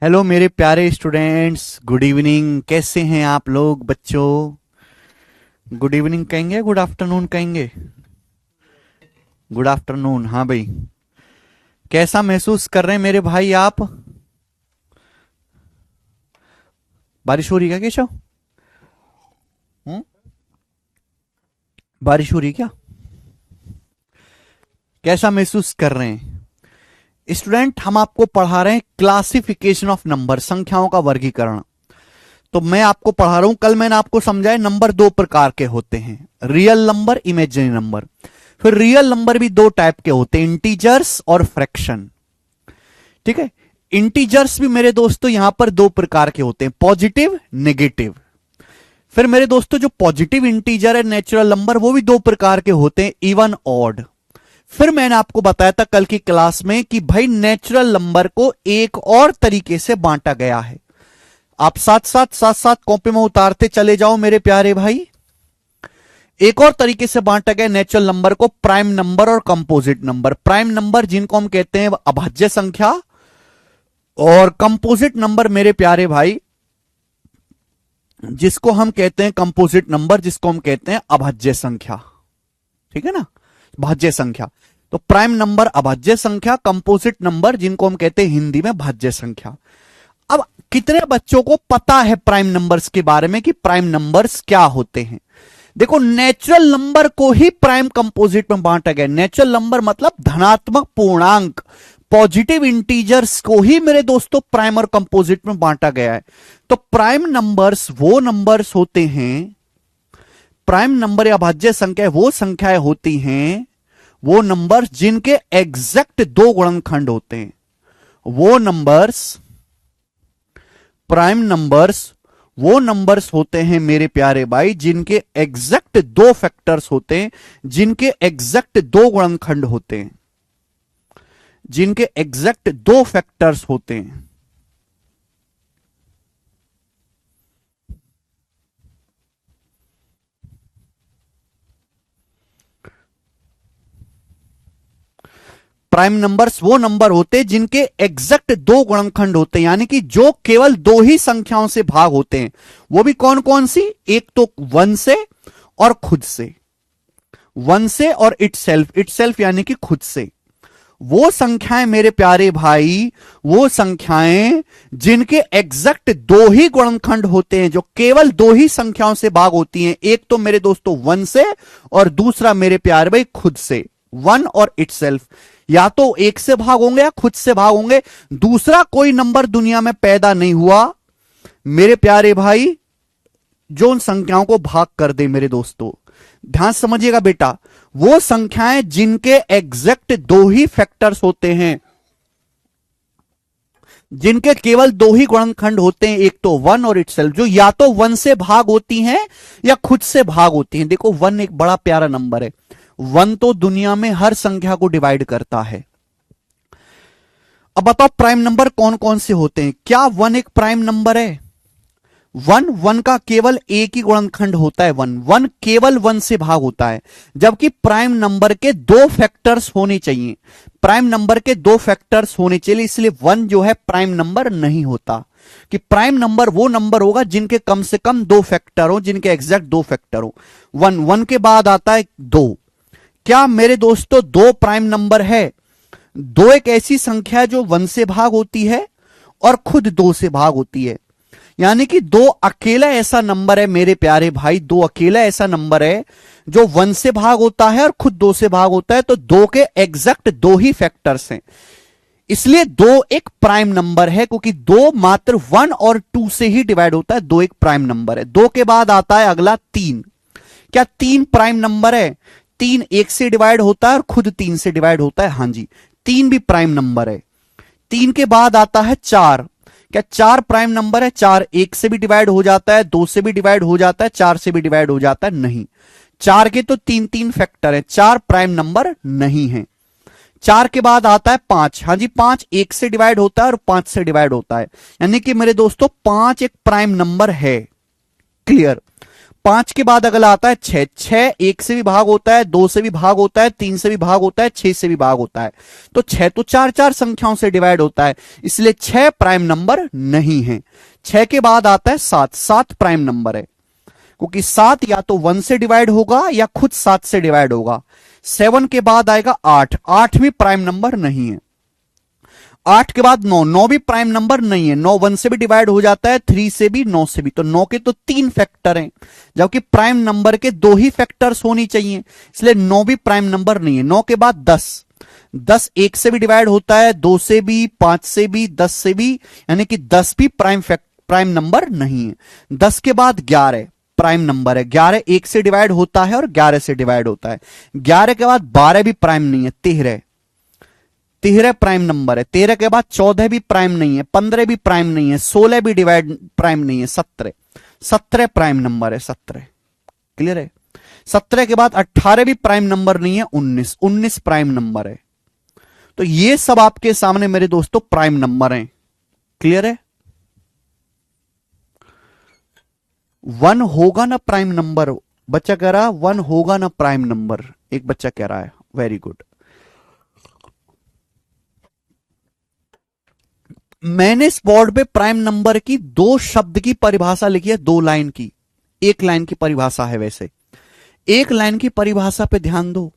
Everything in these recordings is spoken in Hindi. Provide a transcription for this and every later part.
हेलो मेरे प्यारे स्टूडेंट्स, गुड इवनिंग। कैसे हैं आप लोग बच्चों? गुड इवनिंग कहेंगे, गुड आफ्टरनून कहेंगे? गुड आफ्टरनून, हाँ भाई। कैसा महसूस कर रहे हैं मेरे भाई आप? बारिश हो रही है क्या केशव? हम्म? बारिश हो रही है क्या? कैसा महसूस कर रहे हैं स्टूडेंट? हम आपको पढ़ा रहे हैं क्लासिफिकेशन ऑफ नंबर, संख्याओं का वर्गीकरण। तो मैं आपको पढ़ा रहा हूं, कल मैंने आपको समझाया नंबर दो प्रकार के होते हैं, रियल नंबर, इमेजिनरी नंबर। फिर रियल नंबर भी दो टाइप के होते हैं, इंटीजर्स और फ्रैक्शन। ठीक है। इंटीजर्स भी मेरे दोस्तों यहां पर दो प्रकार के होते हैं, पॉजिटिव, नेगेटिव। फिर मेरे दोस्तों जो पॉजिटिव इंटीजर है, नेचुरल नंबर, वो भी दो प्रकार के होते हैं, इवन, ऑड। फिर मैंने आपको बताया था कल की क्लास में कि भाई नेचुरल नंबर को एक और तरीके से बांटा गया है। आप साथ साथ कॉपी में उतारते चले जाओ मेरे प्यारे भाई। एक और तरीके से बांटा गया नेचुरल नंबर को, प्राइम नंबर और कंपोजिट नंबर। प्राइम नंबर जिनको हम कहते हैं अभाज्य संख्या, और कंपोजिट नंबर मेरे प्यारे भाई जिसको हम कहते हैं कंपोजिट नंबर, जिसको हम कहते हैं अभाज्य संख्या। ठीक है ना, भाज्य संख्या। तो प्राइम नंबर अभाज्य संख्या, कंपोजिट नंबर जिनको हम कहते हैं हिंदी में भाज्य संख्या। अब कितने बच्चों को पता है प्राइम नंबर्स के बारे में कि प्राइम नंबर्स क्या होते हैं? देखो, नेचुरल नंबर को ही प्राइम कंपोजिट में बांटा गया। नेचुरल नंबर मतलब धनात्मक पूर्णांक, पॉजिटिव इंटीजर्स को ही मेरे दोस्तों प्राइम और कंपोजिट में बांटा गया है। तो प्राइम नंबर्स वो नंबर्स होते हैं, प्राइम नंबर या भाज्य संख्या वो संख्याएं होती हैं, वो नंबर्स जिनके एग्जैक्ट दो गुणनखंड होते हैं। वो नंबर्स, प्राइम नंबर्स वो नंबर्स होते हैं मेरे प्यारे भाई जिनके एग्जैक्ट दो फैक्टर्स होते हैं, जिनके एग्जैक्ट दो गुणनखंड होते हैं, जिनके एग्जैक्ट दो फैक्टर्स होते हैं। प्राइम नंबर्स वो नंबर होते हैं जिनके एग्जैक्ट दो गुणनखंड होते हैं, यानी कि जो केवल दो ही संख्याओं से भाग होते हैं। वो भी कौन कौन सी? एक तो वन से और खुद से, वन से और इटसेल्फ, इटसेल्फ यानी कि खुद से। वो संख्याएं मेरे प्यारे भाई, वो संख्याएं जिनके एग्जैक्ट दो ही गुणनखंड होते हैं, जो केवल दो ही संख्याओं से भाग होती हैं। एक तो मेरे दोस्तों वन से, और दूसरा मेरे प्यारे भाई खुद से। वन और इटसेल्फ, या तो एक से भाग होंगे या खुद से भाग होंगे। दूसरा कोई नंबर दुनिया में पैदा नहीं हुआ मेरे प्यारे भाई जो उन संख्याओं को भाग कर दे। मेरे दोस्तों ध्यान समझिएगा बेटा, वो संख्याएं जिनके एग्जैक्ट दो ही फैक्टर्स होते हैं, जिनके केवल दो ही गुणनखंड होते हैं, एक तो वन और इटसेल्फ, जो या तो वन से भाग होती हैं या खुद से भाग होती हैं। देखो, वन एक बड़ा प्यारा नंबर है। वन तो दुनिया में हर संख्या को डिवाइड करता है। अब बताओ प्राइम नंबर कौन कौन से होते हैं? क्या वन एक प्राइम नंबर है? वन का केवल एक ही गुणनखंड होता है, वन केवल वन से भाग होता है। जबकि प्राइम नंबर के दो फैक्टर्स होने चाहिए, प्राइम नंबर के दो फैक्टर्स होने चाहिए, इसलिए वन जो है प्राइम नंबर नहीं होता। कि प्राइम नंबर वो नंबर होगा जिनके कम से कम दो फैक्टर हो, जिनके एग्जैक्ट दो फैक्टर हो। वन के बाद आता है दो। क्या मेरे दोस्तों दो प्राइम नंबर है? दो एक ऐसी संख्या है जो वन से भाग होती है और खुद दो से भाग होती है। यानी कि दो अकेला ऐसा नंबर है मेरे प्यारे भाई, दो अकेला ऐसा नंबर है जो वन से भाग होता है और खुद दो से भाग होता है। तो दो के एग्जैक्ट दो ही फैक्टर्स हैं, इसलिए दो एक प्राइम नंबर है, क्योंकि दो मात्र वन और टू से ही डिवाइड होता है। दो एक प्राइम नंबर है। दो के बाद आता है अगला तीन। क्या तीन प्राइम नंबर है? तीन एक से डिवाइड होता है और खुद तीन से डिवाइड होता है। हां जी, तीन भी प्राइम नंबर है। तीन के बाद आता है चार। क्या चार प्राइम नंबर है? चार एक से भी डिवाइड हो जाता है, दो से भी डिवाइड हो जाता है, चार से भी डिवाइड हो जाता है। नहीं, चार के तो तीन तीन फैक्टर है, चार प्राइम नंबर नहीं है। चार के बाद आता है पांच। हां जी, पांच एक से डिवाइड होता है और पांच से डिवाइड होता है, यानी कि मेरे दोस्तों पांच एक प्राइम नंबर है। क्लियर? 5 के बाद अगला आता है 6। 6 1 से भी भाग होता है, 2 से भी भाग होता है, 3 से भी भाग होता है, 6 से भी भाग होता है। तो 6 तो 4 संख्याओं से डिवाइड होता है, इसलिए 6 प्राइम नंबर नहीं है। 6 के बाद आता है 7। 7 प्राइम नंबर है, क्योंकि 7 या तो 1 से डिवाइड होगा या खुद 7 से डिवाइड होगा। 7 के बाद आएगा 8। 8 भी प्राइम नंबर नहीं है। 8 के बाद 9। 9 भी प्राइम नंबर नहीं है। 9 1 से भी डिवाइड हो जाता है, 3 से भी, 9 से भी। तो 9 के तो 3 फैक्टर हैं, जबकि प्राइम नंबर के 2 ही फैक्टर्स होनी चाहिए, इसलिए 9 भी प्राइम नंबर नहीं है। 9 के बाद 10। 10 1 से भी डिवाइड होता है, 2 से भी, 5 से भी, 10 से भी, यानी कि 10 भी प्राइम नंबर नहीं है। 10 के बाद 11 प्राइम नंबर है। 11 1 से डिवाइड होता है और 11 से डिवाइड होता है। 11 के बाद 12 भी प्राइम नहीं है। 13 प्राइम नंबर है। 13 के बाद 14 भी प्राइम नहीं है। 15 भी प्राइम नहीं है। 16 भी डिवाइड प्राइम नहीं है। 17 प्राइम नंबर है। 17 क्लियर है। 17 के बाद 18 भी प्राइम नंबर नहीं है। 19 प्राइम नंबर है। तो ये सब आपके सामने मेरे दोस्तों प्राइम नंबर हैं। क्लियर है। 1 होगा ना प्राइम नंबर, बच्चा कह रहा 1 होगा ना प्राइम नंबर, एक बच्चा कह रहा है। Very good. मैंने इस बोर्ड पे प्राइम नंबर की 2 शब्द की परिभाषा लिखी है, 2 लाइन की। 1 लाइन की परिभाषा है। वैसे 1 लाइन की परिभाषा पे ध्यान दो।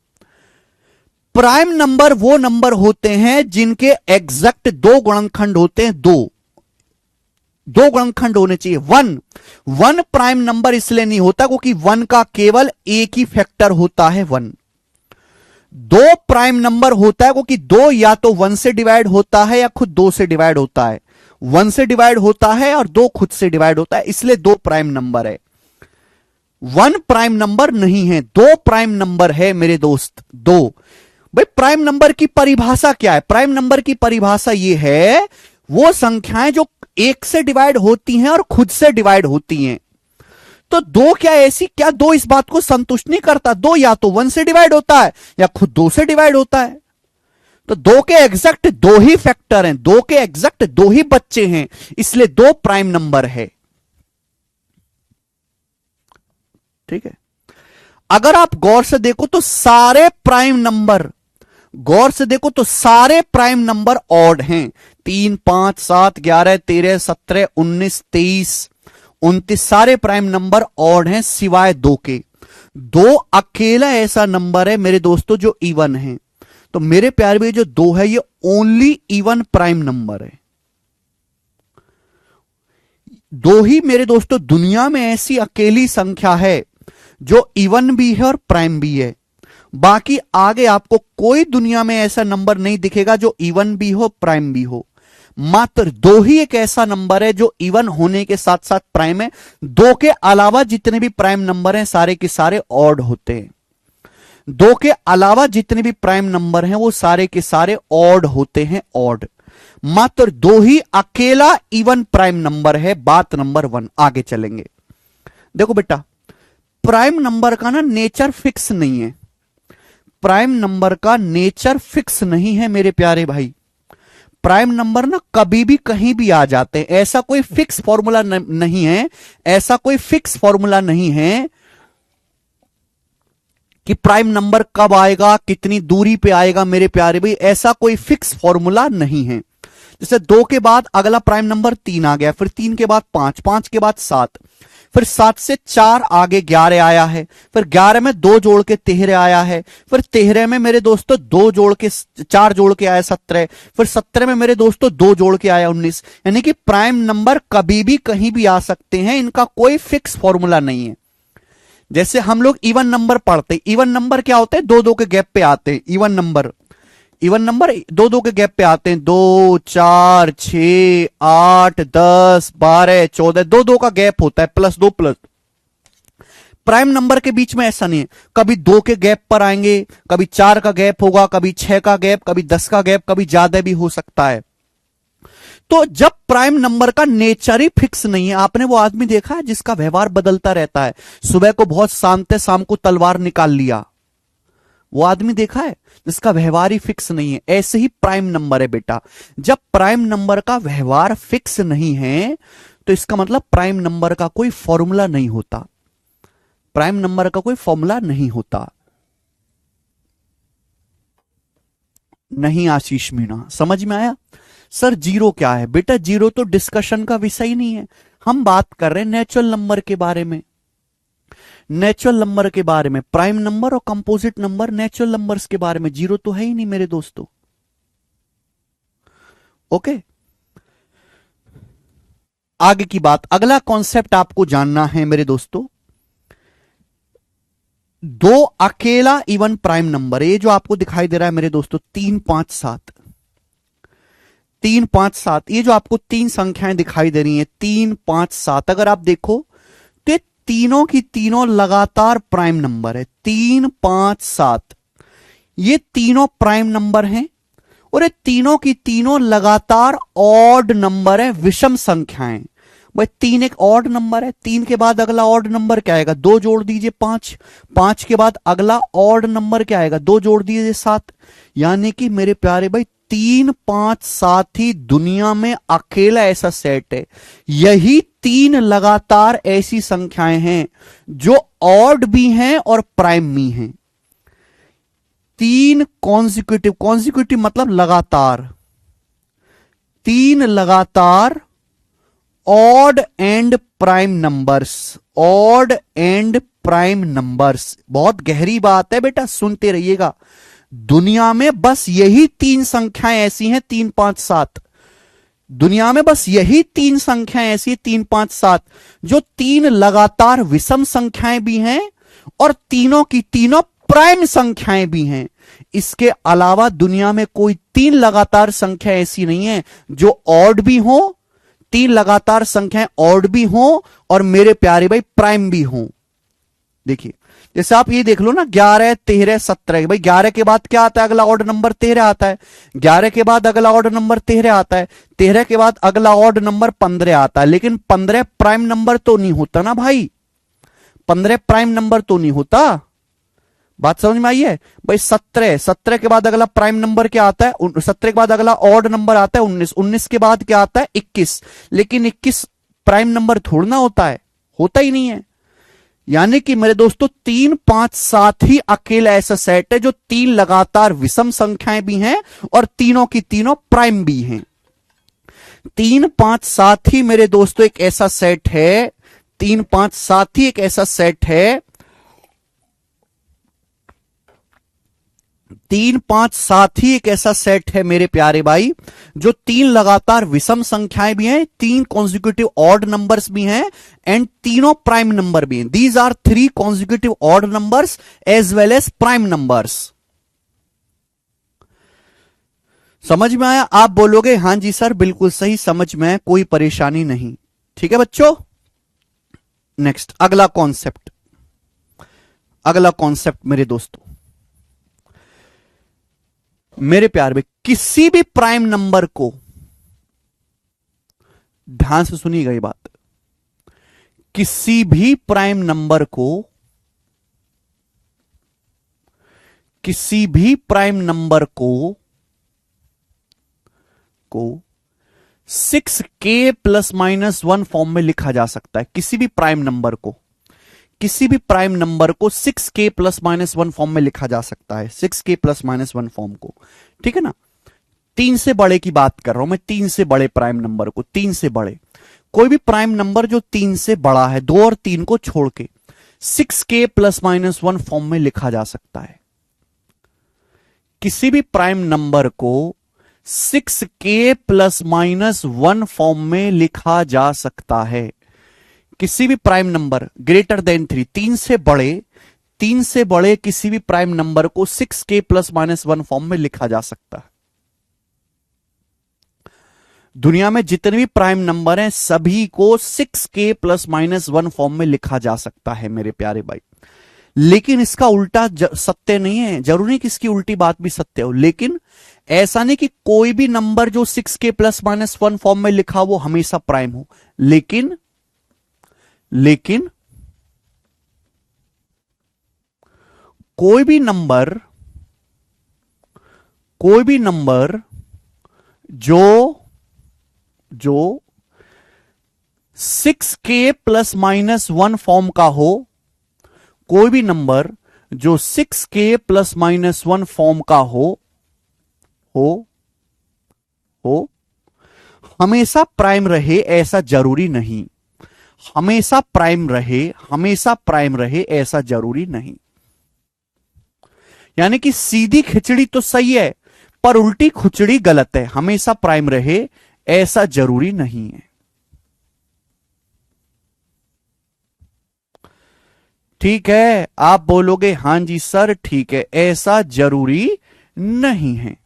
प्राइम नंबर वो नंबर होते हैं जिनके एग्जैक्ट 2 गुणनखंड होते हैं। 2 गुणनखंड होने चाहिए। 1 प्राइम नंबर इसलिए नहीं होता क्योंकि 1 का केवल एक ही फैक्टर होता है 1। 2 प्राइम नंबर होता है क्योंकि 2 या तो 1 से डिवाइड होता है या खुद 2 से डिवाइड होता है। 1 से डिवाइड होता है और 2 खुद से डिवाइड होता है, इसलिए 2 प्राइम नंबर है। 1 प्राइम नंबर नहीं है, 2 प्राइम नंबर है मेरे दोस्त। 2 भाई प्राइम नंबर की परिभाषा क्या है? प्राइम नंबर की परिभाषा यह है वो संख्याएं जो 1 से डिवाइड होती हैं और खुद से डिवाइड होती हैं। तो 2 क्या ऐसी, क्या 2 इस बात को संतुष्ट नहीं करता? 2 या तो 1 से डिवाइड होता है या खुद 2 से डिवाइड होता है। तो 2 के एग्जैक्ट 2 ही फैक्टर हैं, 2 के एग्जैक्ट 2 ही बच्चे हैं, इसलिए 2 प्राइम नंबर है। ठीक है। अगर आप गौर से देखो तो सारे प्राइम नंबर, गौर से देखो तो सारे प्राइम नंबर ऑड हैं। 3 5 7 11 13 17 19 23 29 सारे प्राइम नंबर ऑड हैं सिवाय 2 के। 2 अकेला ऐसा नंबर है मेरे दोस्तों जो इवन है। तो मेरे प्यारे भाई जो 2 है ये ओनली इवन प्राइम नंबर है। 2 ही मेरे दोस्तों दुनिया में ऐसी अकेली संख्या है जो इवन भी है और प्राइम भी है। बाकी आगे आपको कोई दुनिया में ऐसा नंबर नहीं दिखेगा जो इवन भी हो प्राइम भी हो। मात्र 2 ही एक ऐसा नंबर है जो इवन होने के साथ साथ प्राइम है। 2 के अलावा जितने भी प्राइम नंबर हैं सारे के सारे ऑड होते हैं। 2 के अलावा जितने भी प्राइम नंबर हैं वो सारे के सारे ऑड होते हैं, ऑड। मात्र 2 ही अकेला इवन प्राइम नंबर है। बात नंबर 1। आगे चलेंगे। देखो बेटा, प्राइम नंबर का ना नेचर फिक्स नहीं है। प्राइम नंबर का नेचर फिक्स नहीं है मेरे प्यारे भाई। प्राइम नंबर ना कभी भी कहीं भी आ जाते हैं, ऐसा कोई फिक्स फॉर्मूला नहीं है। ऐसा कोई फिक्स फॉर्मूला नहीं है कि प्राइम नंबर कब आएगा, कितनी दूरी पे आएगा मेरे प्यारे भाई, ऐसा कोई फिक्स फॉर्मूला नहीं है। जैसे 2 के बाद अगला प्राइम नंबर 3 आ गया, फिर 3 के बाद 5, 5 के बाद 7, फिर 7 से 4 आगे 11 आया है, फिर 11 में 2 जोड़ के 13 आया है, फिर 13 में मेरे दोस्तों 2 जोड़ के 4 जोड़ के आया 17, फिर 17 में मेरे दोस्तों 2 जोड़ के आया 19। यानी कि प्राइम नंबर कभी भी कहीं भी आ सकते हैं, इनका कोई फिक्स फॉर्मूला नहीं है। जैसे हम लोग इवन नंबर पढ़ते हैं, इवन नंबर क्या होते हैं? 2-2 के गैप पे आते हैं। इवन नंबर 2-2 के गैप पे आते हैं। 2 4 6 8 10 12 14, 2-2 का गैप होता है, +2 प्लस। प्राइम नंबर के बीच में ऐसा नहीं है, कभी 2 के गैप पर आएंगे, कभी 4 का गैप होगा, कभी 6 का गैप, कभी 10 का गैप, कभी ज्यादा भी हो सकता है। तो जब प्राइम नंबर का नेचर ही फिक्स नहीं है, आपने वो आदमी देखा है जिसका व्यवहार बदलता रहता है? सुबह को बहुत शांत है, शाम को तलवार निकाल लिया, वो आदमी देखा है जिसका व्यवहार ही फिक्स नहीं है। ऐसे ही प्राइम नंबर है बेटा। जब प्राइम नंबर का व्यवहार फिक्स नहीं है तो इसका मतलब प्राइम नंबर का कोई फॉर्मूला नहीं होता। प्राइम नंबर का कोई फॉर्मूला नहीं होता। नहीं आशीष मीणा, समझ में आया? सर जीरो क्या है? बेटा जीरो तो डिस्कशन का विषय ही नहीं है, हम बात कर रहे हैं नेचुरल नंबर के बारे में। नेचुरल नंबर के बारे में, प्राइम नंबर और कंपोजिट नंबर, नेचुरल नंबर्स के बारे में। जीरो तो है ही नहीं मेरे दोस्तों। ओके, आगे की बात, अगला कॉन्सेप्ट आपको जानना है मेरे दोस्तों। दो अकेला इवन प्राइम नंबर, ये जो आपको दिखाई दे रहा है मेरे दोस्तों 3 5 7, 3 5 7, ये जो आपको तीन संख्याएं दिखाई दे रही हैं 3 5 7, अगर आप देखो तो तीनों की तीनों लगातार प्राइम नंबर है। 3 5 7 ये तीनों प्राइम नंबर हैं और ये तीनों की तीनों लगातार ऑड नंबर है, विषम संख्याएं। भाई 3 एक ऑड नंबर है, 3 के बाद अगला ऑड नंबर क्या आएगा? 2 जोड़ दीजिए 5, 5 के बाद अगला ऑड नंबर क्या आएगा? 2 जोड़ दीजिए 7। यानी कि मेरे प्यारे भाई 3 5 7 ही दुनिया में अकेला ऐसा सेट है, यही 3 लगातार ऐसी संख्याएं हैं जो ऑड भी हैं और प्राइम भी हैं। 3 कॉन्जिक्यूटिव, कॉन्जिक्यूटिव मतलब लगातार, 3 लगातार odd and prime numbers, odd and prime numbers. बहुत गहरी बात है बेटा, सुनते रहिएगा। दुनिया में बस यही 3 संख्याएं ऐसी हैं 3 5 7, दुनिया में बस यही 3 संख्याएं ऐसी 3 5 7 जो 3 लगातार विषम संख्याएं भी हैं और तीनों की तीनों प्राइम संख्याएं भी हैं। इसके अलावा दुनिया में कोई 3 लगातार संख्या ऐसी नहीं है जो ऑड भी हो, 3 लगातार संख्याएं ऑड भी हो और मेरे प्यारे भाई प्राइम भी हो। देखिए जैसे आप ये देख लो ना, 11 13 17, भाई 11 के बाद क्या आता है? अगला ऑड नंबर 13 आता है। 11 के बाद अगला ऑड नंबर 13 आता है। 13 के बाद अगला ऑड नंबर 15 आता है। लेकिन 15 प्राइम नंबर तो नहीं होता ना भाई, 15 प्राइम नंबर तो नहीं होता। बात समझ में आई है भाई? 17 के बाद अगला प्राइम नंबर क्या आता है? 17 के बाद अगला ऑड नंबर आता है 19, 19 के बाद क्या आता है? 21। लेकिन 21 प्राइम नंबर थोड़ा ना होता है, होता ही नहीं है। यानी कि मेरे दोस्तों 3 5 7 ही अकेला ऐसा सेट है जो 3 लगातार विषम संख्याएं भी हैं और तीनों की तीनों प्राइम भी हैं। 3 5 7 ही मेरे दोस्तों एक ऐसा सेट है, 3 5 7 ही एक ऐसा सेट है, 3 5 7 ही एक ऐसा सेट है मेरे प्यारे भाई जो 3 लगातार विषम संख्याएं भी हैं, 3 कॉन्जिक्यूटिव ऑड नंबर्स भी हैं एंड तीनों प्राइम नंबर भी हैं। These are 3 consecutive odd numbers as well as prime numbers. समझ में आया? आप बोलोगे हां जी सर बिल्कुल सही, समझ में, कोई परेशानी नहीं। ठीक है बच्चों, नेक्स्ट अगला कॉन्सेप्ट, अगला कॉन्सेप्ट मेरे दोस्तों, मेरे प्यार में किसी भी प्राइम नंबर को, ध्यान से सुनिएगा ये बात, किसी भी प्राइम नंबर को, किसी भी प्राइम नंबर को 6k ± 1 फॉर्म में लिखा जा सकता है। किसी भी प्राइम नंबर को, किसी भी प्राइम नंबर को 6k ± 1 फॉर्म में लिखा जा सकता है, 6k ± 1 फॉर्म को। ठीक है ना? 3 से बड़े की बात कर रहा हूं मैं, 3 से बड़े प्राइम नंबर को, 3 से बड़े कोई भी प्राइम नंबर जो 3 से बड़ा है, 2 और 3 को छोड़ के 6k ± 1 फॉर्म में लिखा जा सकता है। किसी भी प्राइम नंबर को 6k ± 1 फॉर्म में लिखा जा सकता है। किसी भी प्राइम नंबर ग्रेटर देन 3, 3 से बड़े, 3 से बड़े किसी भी प्राइम नंबर को 6k ± 1 फॉर्म में लिखा जा सकता है। दुनिया में जितने भी प्राइम नंबर हैं सभी को 6k ± 1 फॉर्म में लिखा जा सकता है मेरे प्यारे भाई। लेकिन इसका उल्टा सत्य नहीं है, जरूरी नहीं कि इसकी उल्टी बात भी सत्य हो, लेकिन ऐसा नहीं कि कोई भी नंबर जो 6k ± 1 फॉर्म में लिखा वो हमेशा प्राइम हो। लेकिन कोई भी नंबर जो 6k ± 1 फॉर्म का हो कोई भी नंबर जो 6k प्लस माइनस 1 फॉर्म का हो हमेशा प्राइम रहे ऐसा जरूरी नहीं। हमेशा प्राइम रहे ऐसा जरूरी नहीं। यानी कि सीधी खिचड़ी तो सही है पर उल्टी खुचड़ी गलत है। हमेशा प्राइम रहे ऐसा जरूरी नहीं है। ठीक है, आप बोलोगे हां जी सर ठीक है, ऐसा जरूरी नहीं है।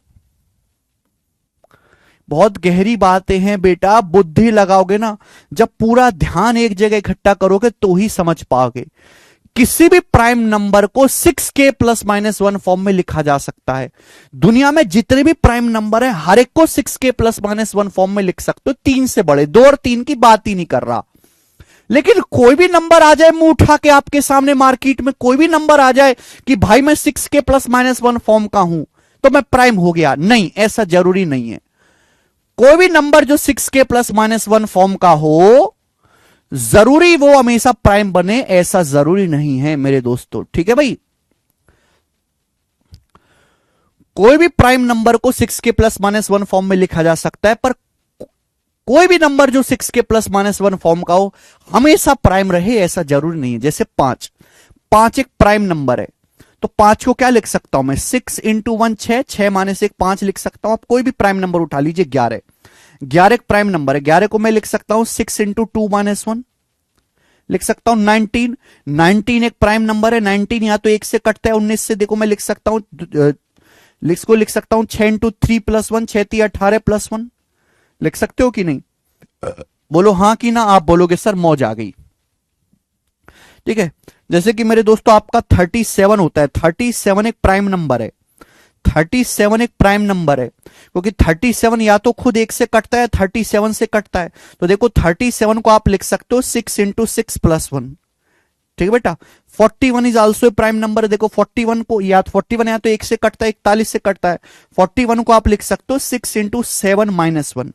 बहुत गहरी बातें हैं बेटा, बुद्धि लगाओगे ना, जब पूरा ध्यान एक जगह इकट्ठा करोगे तो ही समझ पाओगे। किसी भी प्राइम नंबर को 6k प्लस माइनस 1 फॉर्म में लिखा जा सकता है। दुनिया में जितने भी प्राइम नंबर है हर एक को 6k प्लस माइनस 1 फॉर्म में लिख सकते हो। 3 से बड़े, 2 और 3 की बात ही नहीं कर रहा। लेकिन कोई भी नंबर आ जाए मुंह उठा के आपके सामने मार्केट में, कोई भी नंबर आ जाए कि भाई मैं 6k प्लस माइनस 1 फॉर्म का हूं तो मैं प्राइम हो गया, नहीं, ऐसा जरूरी नहीं है। कोई भी नंबर जो 6k प्लस माइनस 1 फॉर्म का हो जरूरी वो हमेशा प्राइम बने ऐसा जरूरी नहीं है मेरे दोस्तों। ठीक है भाई, कोई भी प्राइम नंबर को 6k प्लस माइनस 1 फॉर्म में लिखा जा सकता है, पर कोई भी नंबर जो 6k प्लस माइनस 1 फॉर्म का हो हमेशा प्राइम रहे ऐसा जरूरी नहीं है। जैसे 5 एक प्राइम नंबर है तो 5 को क्या लिख सकता हूं मैं, 6 इंटू 1 6, 6 माइनस 1 5 लिख सकता हूं। आप कोई भी प्राइम नंबर उठा लीजिए, 11 एक प्राइम नंबर है, 11 को मैं लिख सकता हूं 6 इंटू 2 माइनस 1 लिख सकता हूं। 19 एक प्राइम नंबर है, 19 या तो 1 से कटता है 19 से, देखो मैं लिख सकता हूं, लिख सकता हूं 6 इंटू 3 प्लस 1, 6 3 18 प्लस 1 लिख सकते हो कि नहीं? बोलो हां कि ना। आप बोलोगे सर मौज आ गई। ठीक है, जैसे कि मेरे दोस्तों आपका 37 होता है, 37 एक प्राइम नंबर है, 37 एक प्राइम नंबर है, क्योंकि 37 या तो खुद 1 से कटता है 37 से कटता है। तो देखो 37 को आप लिख सकते हो 6 इंटू 6 प्लस 1। ठीक है बेटा, 41 is also a prime number. देखो 41 को या 41 या तो 1 से कटता है 41 से कटता है, 41 को आप लिख सकते हो 6 इंटू 7 माइनस 1।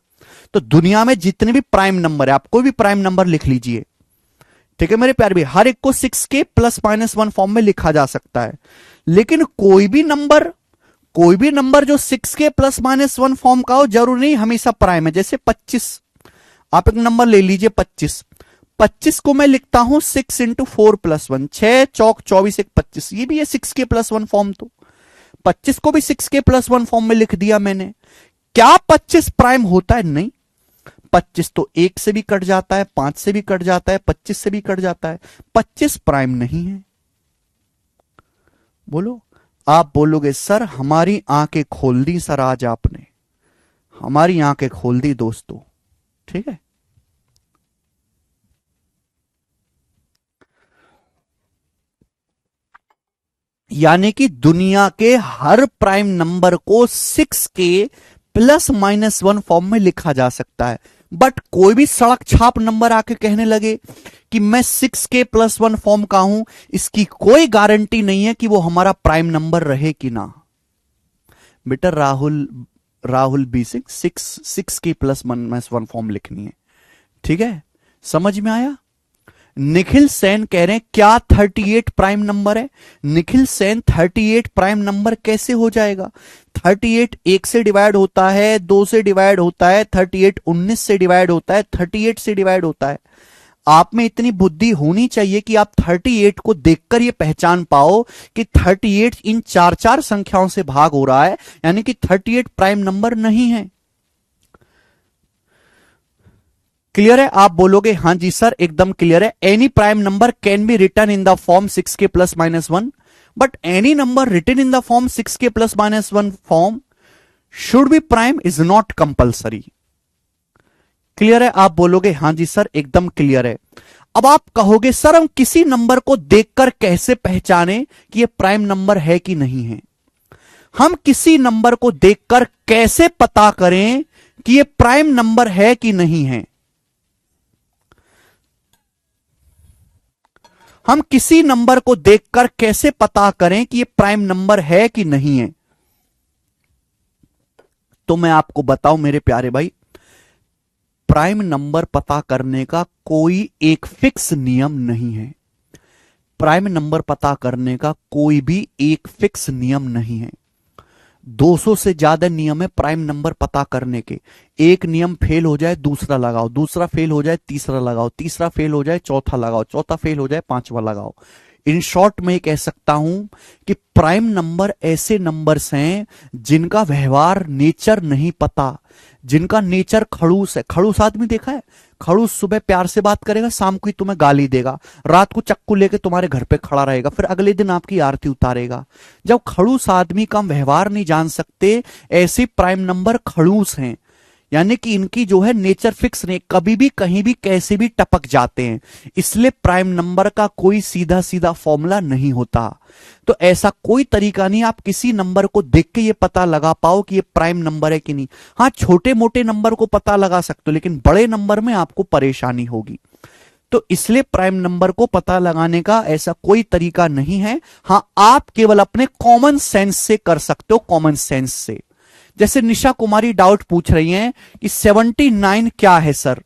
तो दुनिया में जितने भी प्राइम नंबर है आप कोई भी प्राइम नंबर लिख लीजिए। ठीक है मेरे प्यारे भी, हर एक को 6k प्लस माइनस 1 फॉर्म में लिखा जा सकता है। लेकिन कोई भी नंबर जो 6k प्लस माइनस 1 फॉर्म का हो जरूर नहीं हमेशा प्राइम है। जैसे 25, आप एक नंबर ले लीजिए 25 को मैं लिखता हूं 6 इंटू 4 प्लस 1, 6 चौक 24 एक 25, ये भी है 6k प्लस 1 फॉर्म। तो 25 को भी 6k प्लस 1 फॉर्म में लिख दिया मैंने। क्या 25 प्राइम होता है? नहीं, 25 तो 1 से भी कट जाता है, 5 से भी कट जाता है, 25 से भी कट जाता है, 25 प्राइम नहीं है। बोलो, आप बोलोगे सर हमारी आंखें खोल दी सर, आज आपने हमारी आंखें खोल दी दोस्तों। ठीक है, यानी कि दुनिया के हर प्राइम नंबर को 6k प्लस माइनस 1 फॉर्म में लिखा जा सकता है। बट कोई भी सड़क छाप नंबर आके कहने लगे कि मैं 6k प्लस 1 फॉर्म का हूं, इसकी कोई गारंटी नहीं है कि वो हमारा प्राइम नंबर रहे कि ना। बेटा Rahul B Singh 6k plus minus 1 form लिखनी है। ठीक है, समझ में आया? निखिल सेन कह रहे हैं क्या 38 प्राइम नंबर है? निखिल सेन 38 प्राइम नंबर कैसे हो जाएगा? 38 1 से डिवाइड होता है, 2 से डिवाइड होता है, 38 19 से डिवाइड होता है, 38 से डिवाइड होता है। आप में इतनी बुद्धि होनी चाहिए कि आप 38 को देखकर यह पहचान पाओ कि 38 इन 4 संख्याओं से भाग हो रहा है, यानी कि 38 प्राइम नंबर नहीं है। क्लियर है? आप बोलोगे हां जी सर एकदम क्लियर है। Any prime number can be written in the form 6k plus minus 1, but any number written in the form 6k plus minus 1 form should be prime is not compulsory. Clear है? आप बोलोगे हां जी सर एकदम क्लियर है। अब आप कहोगे सर हम किसी नंबर को देखकर कैसे पहचाने कि यह प्राइम नंबर है कि नहीं है? हम किसी नंबर को देखकर कैसे पता करें कि यह प्राइम नंबर है कि नहीं है? हम किसी नंबर को देखकर कैसे पता करें कि यह प्राइम नंबर है कि नहीं है? तो मैं आपको बताऊं मेरे प्यारे भाई, प्राइम नंबर पता करने का कोई एक फिक्स नियम नहीं है। प्राइम नंबर पता करने का कोई भी एक फिक्स नियम नहीं है। 200 से ज्यादा नियम है प्राइम नंबर पता करने के। एक नियम फेल हो जाए दूसरा लगाओ, दूसरा फेल हो जाए तीसरा लगाओ, तीसरा फेल हो जाए चौथा लगाओ, चौथा फेल हो जाए पांचवा लगाओ। इन शॉर्ट में कह सकता हूं कि प्राइम नंबर ऐसे नंबर्स हैं जिनका व्यवहार नेचर नहीं पता, जिनका नेचर खड़ूस है। खड़ूस आदमी देखा है? खड़ूस सुबह प्यार से बात करेगा, शाम को ही तुम्हें गाली देगा, रात को चक्कू लेके तुम्हारे घर पे खड़ा रहेगा, फिर अगले दिन आपकी आरती उतारेगा। जब खड़ूस आदमी का हम व्यवहार नहीं जान सकते, ऐसे प्राइम नंबर खड़ूस हैं, यानी कि इनकी जो है नेचर फिक्स नहीं, कभी भी कहीं भी कैसे भी टपक जाते हैं। इसलिए प्राइम नंबर का कोई सीधा सीधा फॉर्मूला नहीं होता। तो ऐसा कोई तरीका नहीं आप किसी नंबर को देख के ये पता लगा पाओ कि ये प्राइम नंबर है कि नहीं। हां, छोटे मोटे नंबर को पता लगा सकते हो, लेकिन बड़े नंबर में आपको परेशानी होगी। तो इसलिए प्राइम नंबर को पता लगाने का ऐसा कोई तरीका नहीं है। हां, आप केवल अपने कॉमन सेंस से कर सकते हो, कॉमन सेंस से। जैसे निशा कुमारी डाउट पूछ रही हैं कि 79 क्या है सर?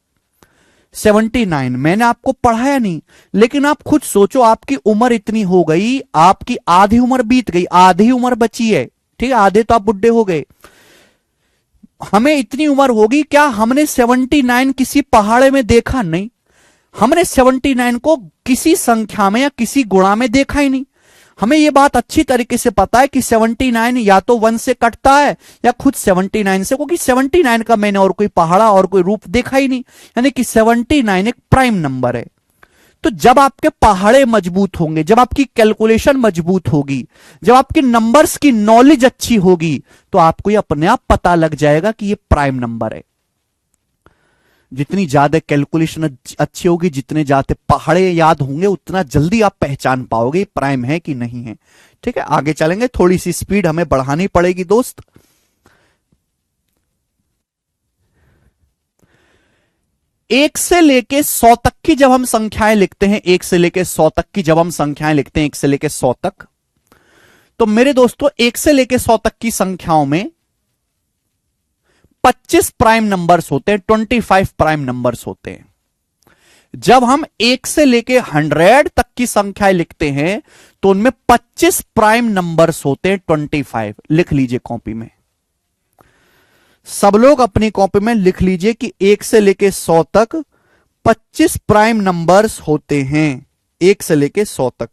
79 मैंने आपको पढ़ाया नहीं, लेकिन आप खुद सोचो, आपकी उम्र इतनी हो गई, आपकी आधी उम्र बीत गई, आधी उम्र बची है, ठीक है, आधे तो आप बुढ़े हो गए। हमें इतनी उम्र होगी, क्या हमने 79 किसी पहाड़े में देखा? नहीं। हमने 79 को किसी संख्या में या किसी गुणा में देखा ही नहीं। हमें यह बात अच्छी तरीके से पता है कि 79 या तो 1 से कटता है या खुद 79 से, क्योंकि 79 का मैंने और कोई पहाड़ा और कोई रूप देखा ही नहीं। यानी कि 79 एक प्राइम नंबर है। तो जब आपके पहाड़े मजबूत होंगे, जब आपकी कैलकुलेशन मजबूत होगी, जब आपकी नंबर्स की नॉलेज अच्छी होगी, तो आपको यह अपने आप पता लग जाएगा कि यह प्राइम नंबर है। जितनी ज्यादा कैलकुलेशन अच्छी होगी, जितने ज्यादा पहाड़े याद होंगे, उतना जल्दी आप पहचान पाओगे प्राइम है कि नहीं है। ठीक है, आगे चलेंगे, थोड़ी सी स्पीड हमें बढ़ानी पड़ेगी दोस्त। एक से लेके 100 तक की जब हम संख्याएं लिखते हैं, एक से लेके 100 तक की जब हम संख्याएं लिखते हैं, एक से लेके 100 तक, तो मेरे दोस्तों एक से लेके 100 तक की संख्याओं में 25 प्राइम नंबर्स होते हैं, 25 प्राइम नंबर्स होते हैं। जब हम एक से लेके 100 तक की संख्याएं लिखते हैं, तो उनमें 25 प्राइम नंबर्स होते हैं, 25। लिख लीजिए कॉपी में, सब लोग अपनी कॉपी में लिख लीजिए कि एक से लेके 100 तक 25 प्राइम नंबर्स होते हैं, एक से लेके 100 तक।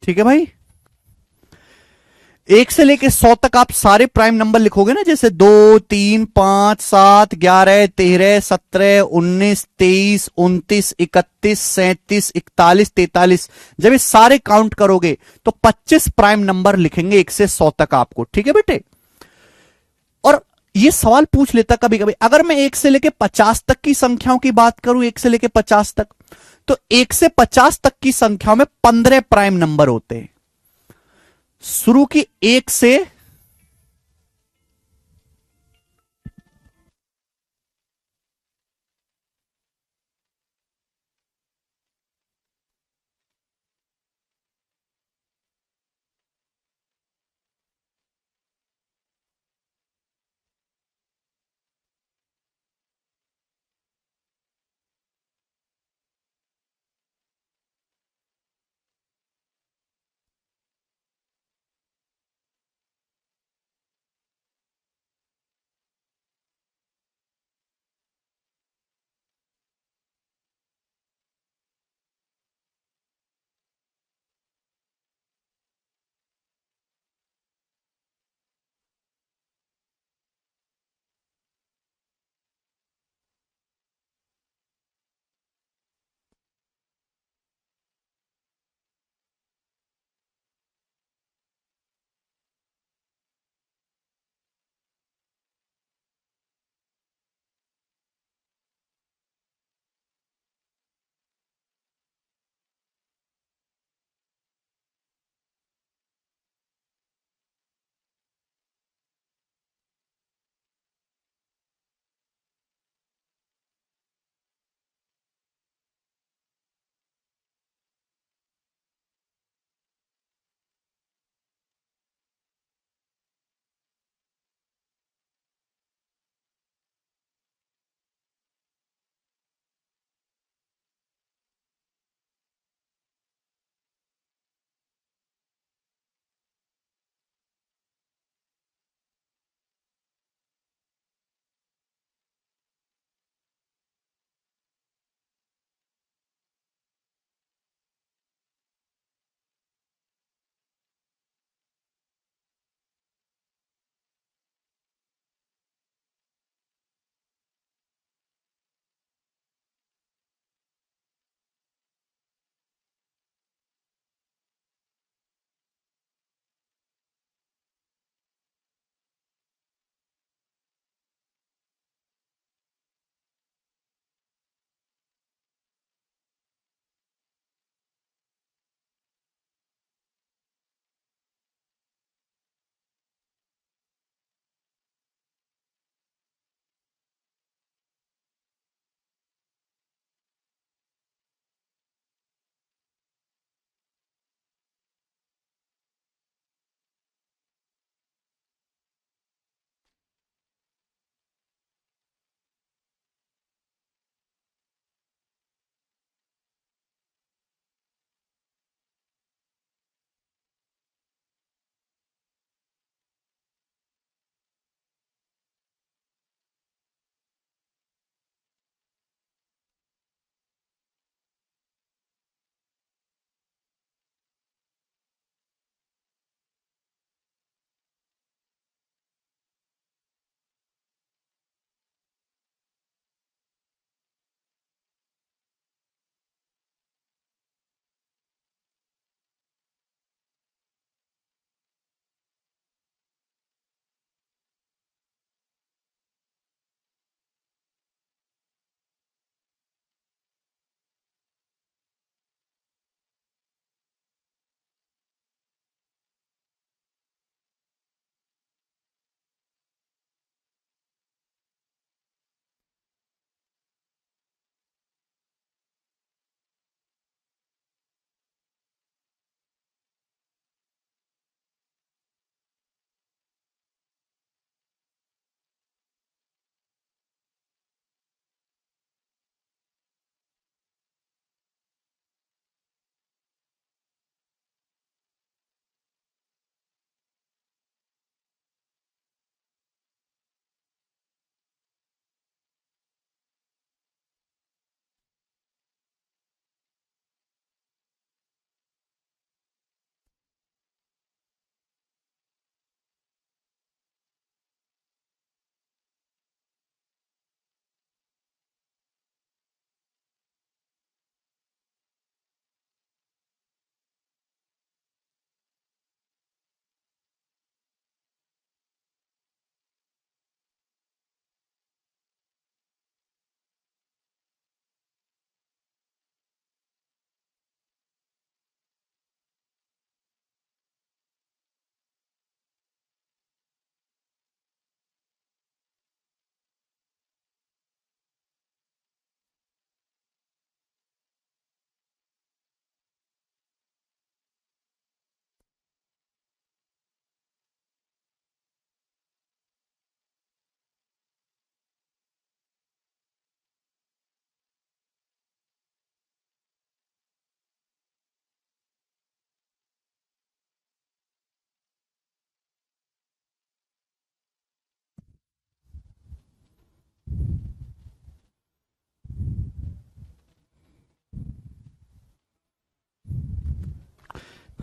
ठीक है भाई, एक से लेके 100 तक आप सारे प्राइम नंबर लिखोगे ना, जैसे 2, 3, 5, 7, 11, 13, 19, 20, 21, 23, 24, 25, 37, जब ये सारे काउंट करोगे तो 25 प्राइम नंबर लिखेंगे एक से 100 तक आपको। ठीक है बेटे? और ये सवाल पूछ लेता कभी कभी, अगर मैं एक से लेके 50 तक की संख्याओं की बात करूं, एक से लेके 50 तक, तो एक से 50 तक की संख्याओं में 15 प्राइम नंबर होते हैं। शुरू की एक से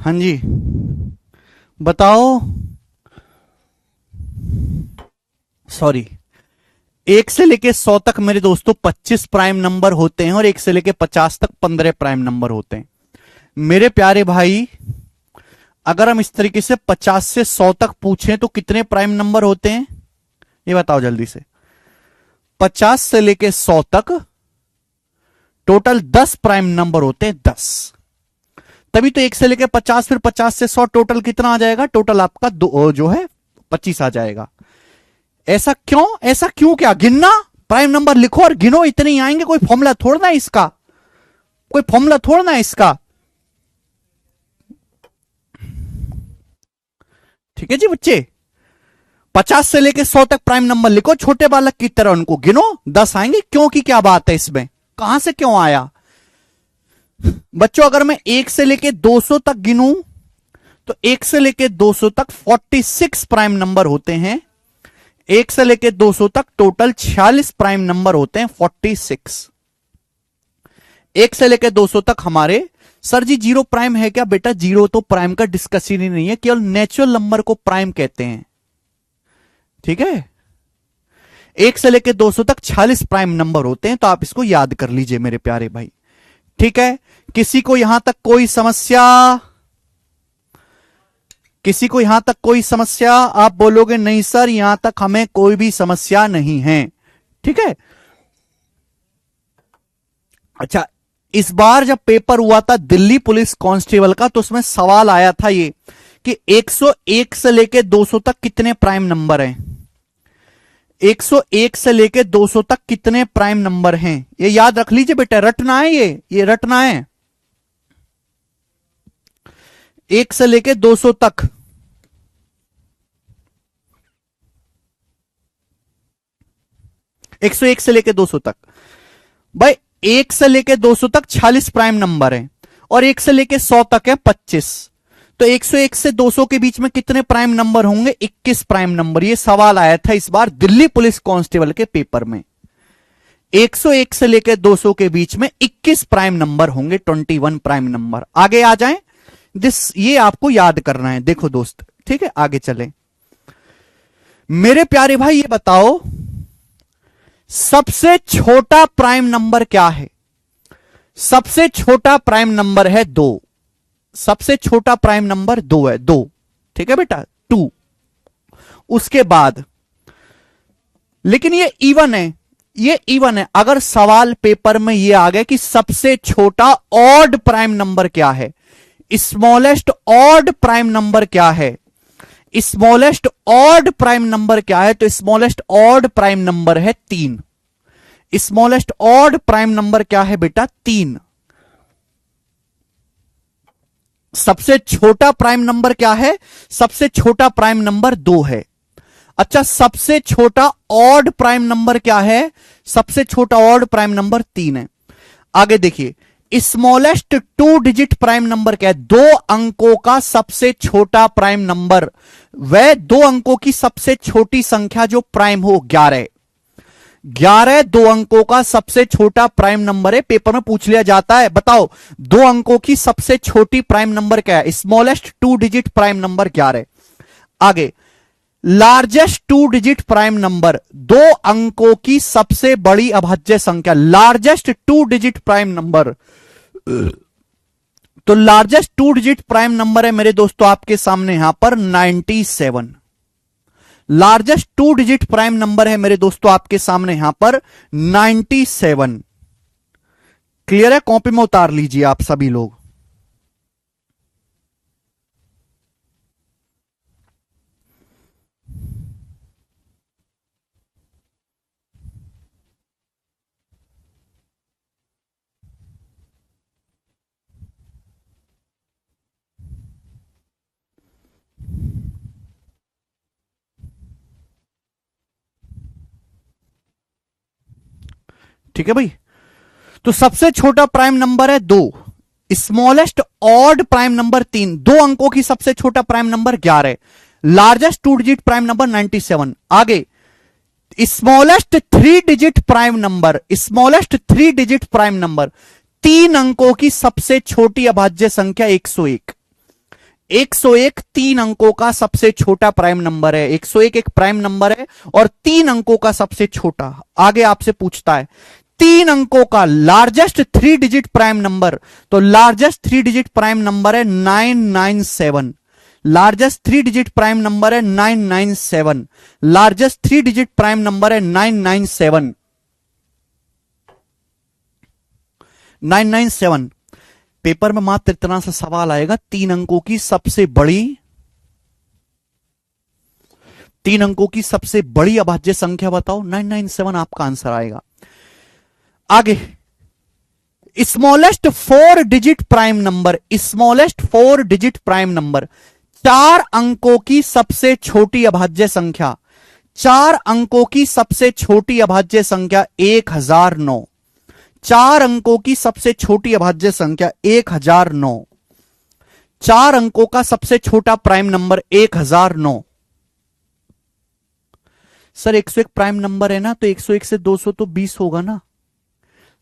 हाँ जी, बताओ। सॉरी, 1 से लेके 100 तक मेरे दोस्तों 25 प्राइम नंबर होते हैं और 1 से लेके 50 तक 15 प्राइम नंबर होते हैं। मेरे प्यारे भाई, अगर हम इस तरीके से 50 से 100 तक पूछें तो कितने प्राइम नंबर होते हैं, ये बताओ जल्दी से। 50 से लेके 100 तक टोटल 10 प्राइम नंबर होते हैं, 10। तभी तो 1 से लेके 50, फिर 50 से 100 टोटल कितना आ जाएगा, टोटल आपका जो है 25 आ जाएगा। ऐसा क्यों, ऐसा क्यों, क्या गिनना, प्राइम नंबर लिखो और गिनो, इतने ही आएंगे। कोई फॉर्मूला थोड़ना है इसका, कोई फॉर्मूला थोड़ना है इसका। ठीक है जी बच्चे, 50 से लेके 100 तक प्राइम नंबर लिखो, छोटे बालक की तरह उनको गिनो, 10 आएंगे। क्यों की क्या बात है इसमें, कहां से क्यों आया बच्चों? अगर मैं 1 से लेके 200 तक गिनूं तो 1 से लेके 200 तक 46 प्राइम नंबर होते हैं। 1 से लेके 200 तक टोटल 46 प्राइम नंबर होते हैं, 46। 1 से लेके 200 तक हमारे, सर जी जीरो प्राइम है क्या? बेटा जीरो तो प्राइम का डिस्कशन ही नहीं है, केवल नेचुरल नंबर को प्राइम कहते हैं। ठीक है, 1 से लेके 200 तक 46 प्राइम नंबर होते हैं, तो आप इसको याद कर लीजिए मेरे प्यारे भाई। ठीक है, किसी को यहां तक कोई समस्या? किसी को यहां तक कोई समस्या? आप बोलोगे नहीं सर, यहां तक हमें कोई भी समस्या नहीं है। ठीक है, अच्छा, इस बार जब पेपर हुआ था दिल्ली पुलिस कांस्टेबल का, तो उसमें सवाल आया था ये कि 101 से लेके 200 तक कितने प्राइम नंबर हैं। 101 से लेके 200 तक कितने प्राइम नंबर हैं, ये याद रख लीजिए बेटा, रटना है ये रटना है। 1 से लेके 200 तक, एक सौ एक से लेके 200 तक भाई, 1 से लेके 200 तक 46 प्राइम नंबर है और 1 से लेके 100 तक है 25। तो 101 से 200 के बीच में कितने प्राइम नंबर होंगे? 21 प्राइम नंबर। ये सवाल आया था इस बार दिल्ली पुलिस कांस्टेबल के पेपर में। 101 से लेकर 200 के बीच में 21 प्राइम नंबर होंगे, 21 प्राइम नंबर। आगे आ जाएं, ये आपको याद करना है। देखो दोस्त, ठीक है, आगे चलें। मेरे प्यारे भाई ये बताओ, सबसे छोटा प्राइम नंबर क्या है? सबसे छोटा प्राइम नंबर है 2। सबसे छोटा प्राइम नंबर 2 है, 2। ठीक है बेटा, 2। उसके बाद, लेकिन ये इवन है, ये इवन है। अगर सवाल पेपर में ये आ गया कि सबसे छोटा ऑड प्राइम नंबर क्या है, स्मॉलेस्ट ऑड प्राइम नंबर क्या है, स्मॉलेस्ट ऑड प्राइम नंबर क्या है, तो स्मॉलेस्ट ऑड प्राइम नंबर है 3। स्मॉलेस्ट ऑड प्राइम नंबर क्या है बेटा? 3। सबसे छोटा प्राइम नंबर क्या है? सबसे छोटा प्राइम नंबर 2 है। अच्छा, सबसे छोटा ऑड प्राइम नंबर क्या है? सबसे छोटा ऑड प्राइम नंबर 3 है। आगे देखिए, स्मॉलेस्ट 2 डिजिट प्राइम नंबर क्या है? 2 अंकों का सबसे छोटा प्राइम नंबर, वह 2 अंकों की सबसे छोटी संख्या जो प्राइम हो, 11। 11 2 अंकों का सबसे छोटा प्राइम नंबर है। पेपर में पूछ लिया जाता है, बताओ 2 अंकों की सबसे छोटी प्राइम नंबर क्या है? Smallest 2 digit prime number 11। आगे, लार्जेस्ट 2 डिजिट प्राइम नंबर, 2 अंकों की सबसे बड़ी अभाज्य संख्या, लार्जेस्ट 2 डिजिट प्राइम नंबर। तो लार्जेस्ट 2 डिजिट प्राइम नंबर है मेरे दोस्तों आपके सामने यहां पर 97। लार्जेस्ट 2 डिजिट प्राइम नंबर है मेरे दोस्तों आपके सामने यहां पर 97। क्लियर है? कॉपी में उतार लीजिए आप सभी लोग। ठीक है भाई, तो सबसे छोटा प्राइम नंबर है 2, स्मॉलेस्ट ऑड प्राइम नंबर 3, 2 अंकों की सबसे छोटा prime number 11, largest 2 digit prime number 97। आगे, smallest 3 digit prime number, smallest 3 digit prime number, 3 अंकों की सबसे छोटी अभाज्य संख्या 101। 101 3 अंकों का सबसे छोटा प्राइम नंबर है। 101 एक प्राइम नंबर है और 3 अंकों का सबसे छोटा। आगे आपसे पूछता है 3 अंकों का लार्जेस्ट 3 डिजिट प्राइम नंबर, तो लार्जेस्ट 3 डिजिट प्राइम नंबर है 997। लार्जेस्ट 3 डिजिट प्राइम नंबर है 997। लार्जेस्ट 3 डिजिट प्राइम नंबर है 997। 997। पेपर में मात्र इतना सा सवाल आएगा, 3 अंकों की सबसे बड़ी अभाज्य संख्या बताओ। 997 आपका आंसर आएगा। आगे smallest 4 digit prime number, smallest 4 digit prime number, 4 अंकों की सबसे छोटी अभाज्य संख्या। 4 अंकों की सबसे छोटी अभाज्य संख्या 1009। 4 अंकों की सबसे छोटी अभाज्य संख्या 1009। 4 अंकों का सबसे छोटा prime number 1009। Sir 101 prime number है ना, तो 101 से 200 तो 20 होगा ना।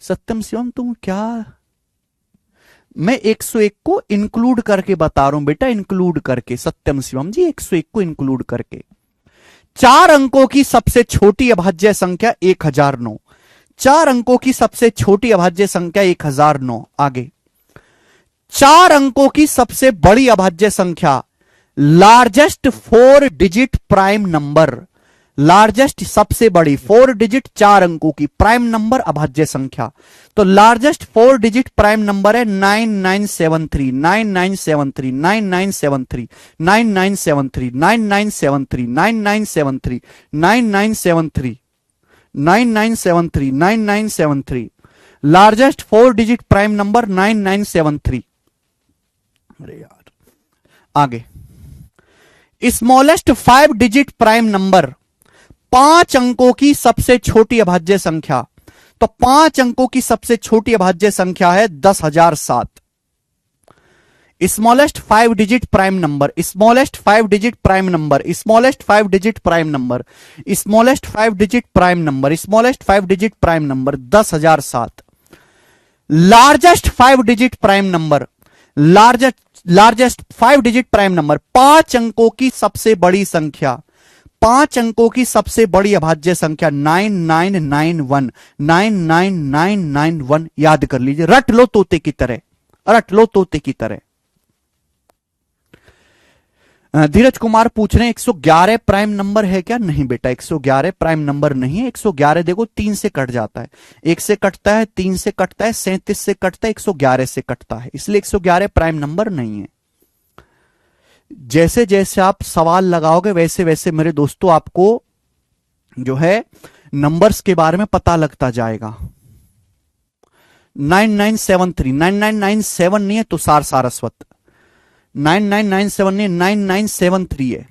सत्यम शिवम तुम क्या, मैं 101 को इंक्लूड करके बता रहा हूं बेटा, इंक्लूड करके। सत्यम शिवम जी 101 को इंक्लूड करके। 4 अंकों की सबसे छोटी अभाज्य संख्या 1009। 4 अंकों की सबसे छोटी अभाज्य संख्या 1009। आगे 4 अंकों की सबसे बड़ी अभाज्य संख्या, largest 4 digit prime number. Largest सबसे बड़ी 4 डिजिट 4 अंकों की प्राइम नंबर अभाज्य संख्या, तो लार्जेस्ट 4 डिजिट प्राइम नंबर है 9973। 9973 9973 9973 9973 9973 9973 9973 9973। Largest 4 digit prime number 9973। अरे यार, आगे स्मॉलेस्ट 5 डिजिट प्राइम नंबर, 5 अंकों की सबसे छोटी अभाज्य संख्या, तो 5 अंकों की सबसे छोटी अभाज्य संख्या है 10007। Smallest 5 digit prime number, smallest 5 digit prime number, smallest 5 digit prime number, smallest 5 digit prime number, smallest 5 digit prime number 10007। Largest 5 digit prime number, largest 5 digit prime number, 5 अंकों की सबसे बड़ी संख्या, 5 अंकों की सबसे बड़ी अभाज्य संख्या 9991। 99991 याद कर लीजिए, रट लो तोते की तरह, रट लो तोते की तरह। धीरज कुमार पूछ रहे हैं 111 प्राइम नंबर है क्या? नहीं बेटा, 111 प्राइम नंबर नहीं है। 111 देखो 3 से कट जाता है, 1 से कटता है, 3 से कटता है, 37 से कटता है, 111 से कटता है, इसलिए 111 प्राइम नंबर नहीं है। जैसे जैसे आप सवाल लगाओगे वैसे वैसे मेरे दोस्तों आपको जो है नंबर्स के बारे में पता लगता जाएगा। 9973 9997 नहीं है, तुषार सारस्वत 9997 नहीं, 9973 है।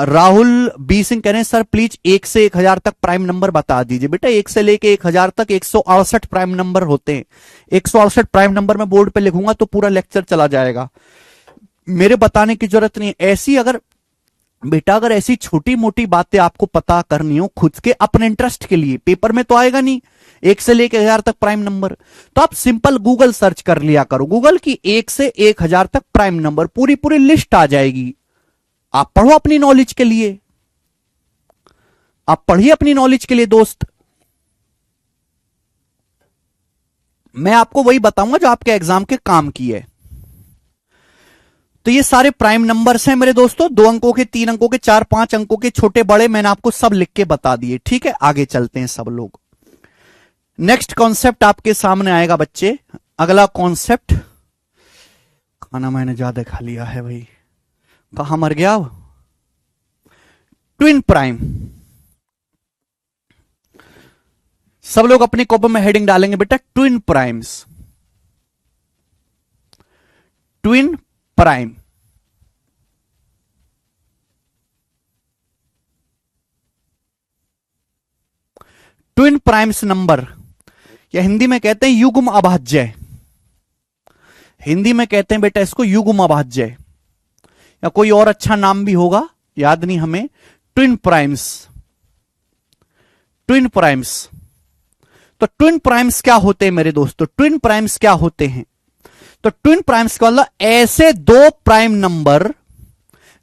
राहुल बी सिंह कह रहे हैं सर प्लीज 1 से 1000 तक प्राइम नंबर बता दीजिए। बेटा 1 से लेके 1000 तक 168 प्राइम नंबर होते हैं। 168 प्राइम नंबर मैं बोर्ड पे लिखूंगा तो पूरा लेक्चर चला जाएगा, मेरे बताने की जरूरत नहीं। ऐसी अगर बेटा अगर ऐसी छोटी मोटी बातें आपको पता करनी हो खुद के अपने इंटरेस्ट के लिए, पेपर में तो आएगा नहीं 1 से लेके 1000 तक प्राइम नंबर, तो आप सिंपल गूगल सर्च कर लिया करो। गूगल की 1 से 1000 तक प्राइम नंबर पूरी पूरी लिस्ट आ जाएगी। आप पढ़ो अपनी नॉलेज के लिए, आप पढ़िए अपनी नॉलेज के लिए दोस्त। मैं आपको वही बताऊंगा जो आपके एग्जाम के काम की है। तो ये सारे प्राइम नंबर्स हैं मेरे दोस्तों, 2 अंकों के, 3 अंकों के, 4 5 अंकों के, छोटे बड़े मैंने आपको सब लिख के बता दिए। ठीक है, आगे चलते हैं सब लोग। नेक्स्ट कॉन्सेप्ट आपके सामने आएगा बच्चे। अगला कॉन्सेप्ट, खाना मैंने ज्यादा खा लिया है भाई, कहां मर गया अब? Twin prime. सब लोग अपनी कॉपी में हेडिंग डालेंगे बेटा, twin primes. Twin prime. Twin primes number, या हिंदी में कहते हैं युग्म अभाज्य। हिंदी में कहते हैं बेटा इसको युग्म अभाज्य, या कोई और अच्छा नाम भी होगा, याद नहीं हमें। Twin primes, twin primes. तो ट्विन प्राइम्स क्या होते हैं मेरे दोस्तों? ट्विन प्राइम्स क्या होते हैं तो ट्विन प्राइम्स का मतलब ऐसे दो प्राइम नंबर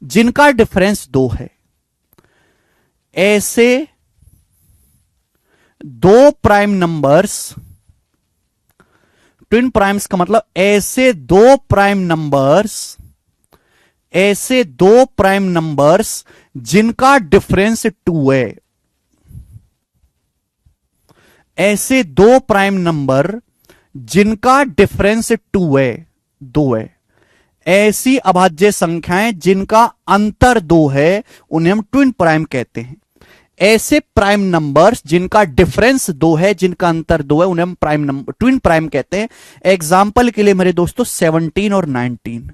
जिनका डिफरेंस 2 है, ऐसे दो प्राइम नंबर्स, ट्विन प्राइम्स का मतलब ऐसे दो प्राइम नंबर्स, ऐसे दो प्राइम नंबर्स जिनका डिफरेंस 2 है, ऐसे दो प्राइम नंबर जिनका डिफरेंस 2 है, 2 है, ऐसी अभाज्य संख्याएं जिनका अंतर 2 है उन्हें हम ट्विन प्राइम कहते हैं। ऐसे प्राइम नंबर्स जिनका डिफरेंस 2 है, जिनका अंतर 2 है, उन्हें हम प्राइम नंबर, ट्विन प्राइम कहते हैं। एग्जाम्पल के लिए मेरे दोस्तों 17 और 19,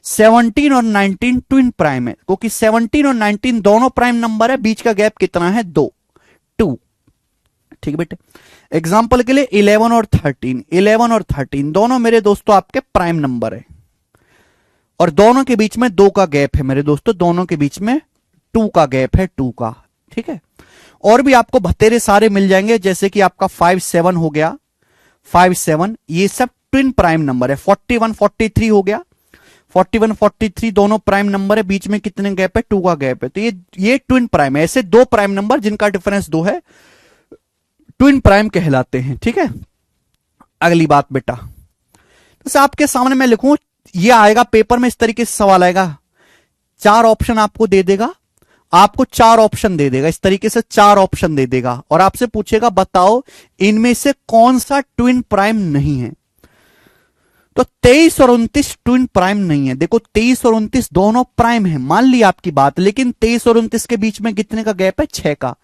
17 और 19 ट्विन प्राइम है, क्योंकि 17 और 19 दोनों प्राइम नंबर है, बीच का गैप कितना है 2, 2। ठीक है बेटे। एग्जाम्पल के लिए 11 और 13, 11 और 13 दोनों मेरे दोस्तों आपके प्राइम नंबर है, और दोनों के बीच में 2 का गैप है मेरे दोस्तों, दोनों के बीच में 2 का गैप है, 2 का। ठीक है। और भी आपको बतेरे सारे मिल जाएंगे, जैसे कि आपका 5 7 हो गया, 5 7, ये सब ट्विन प्राइम नंबर है। 41 43 हो गया, 41 43 दोनों प्राइम नंबर है, बीच में कितने गैप है, 2 का गैप है, तो ये ट्विन प्राइम है। ऐसे दो प्राइम नंबर जिनका डिफरेंस 2 है ट्विन प्राइम कहलाते हैं। ठीक है। अगली बात बेटा, तो आपके सामने मैं लिखूं, ये आएगा पेपर में, इस तरीके से सवाल आएगा, 4 ऑप्शन आपको दे देगा, आपको 4 ऑप्शन दे देगा, इस तरीके से 4 ऑप्शन दे देगा, और आपसे पूछेगा बताओ इनमें से कौन सा ट्विन प्राइम नहीं है। तो 23 और 29 ट्विन प्राइम नहीं है। देखो 23 और 29 दोनों प्राइम है, मान ली आपकी बात, लेकिन 23 और 29 के बीच में कितने का गैप है, 6 का।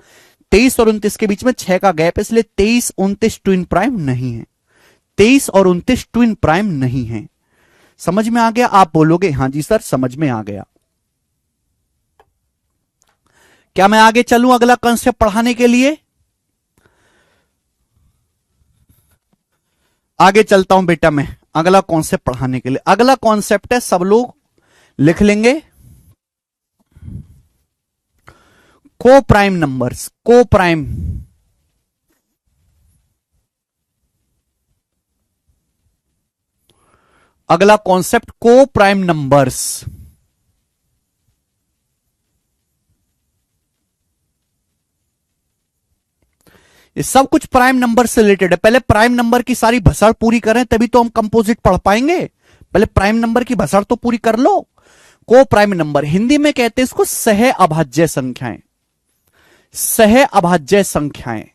23 और 29 के बीच में 6 का गैप है, इसलिए 23 29 ट्विन प्राइम नहीं है। 23 और 29 ट्विन प्राइम नहीं है। समझ में आ गया? आप बोलोगे हां जी सर समझ में आ गया। क्या मैं आगे चलूं अगला कॉन्सेप्ट पढ़ाने के लिए? आगे चलता हूं बेटा मैं अगला कॉन्सेप्ट पढ़ाने के लिए। अगला कॉन्सेप्ट है, सब लोग लिख लेंगे, को प्राइम नंबर्स, को प्राइम। अगला कॉन्सेप्ट को प्राइम नंबर्स। ये सब कुछ प्राइम नंबर से रिलेटेड है। पहले प्राइम नंबर की सारी भसड़ पूरी करें तभी तो हम कंपोजिट पढ़ पाएंगे। पहले प्राइम नंबर की भसड़ तो पूरी कर लो। को प्राइम नंबर, हिंदी में कहते हैं इसको सह अभाज्य संख्याएं, सह अभाज्य संख्याएं,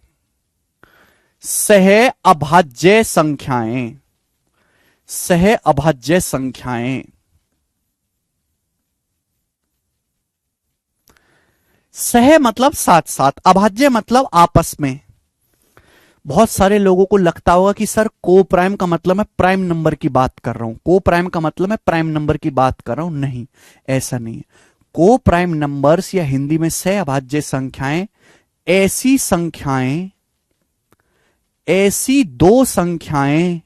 सह अभाज्य संख्याएं, सह अभाज्य संख्याएं। सह मतलब साथ साथ, अभाज्य मतलब आपस में। बहुत सारे लोगों को लगता होगा कि सर को प्राइम का मतलब मैं प्राइम नंबर की बात कर रहा हूं, को प्राइम का मतलब मैं प्राइम नंबर की बात कर रहा हूं। नहीं, ऐसा नहीं है। को प्राइम नंबर्स या हिंदी में सह अभाज्य संख्याएं ऐसी संख्याएं, ऐसी दो संख्याएं,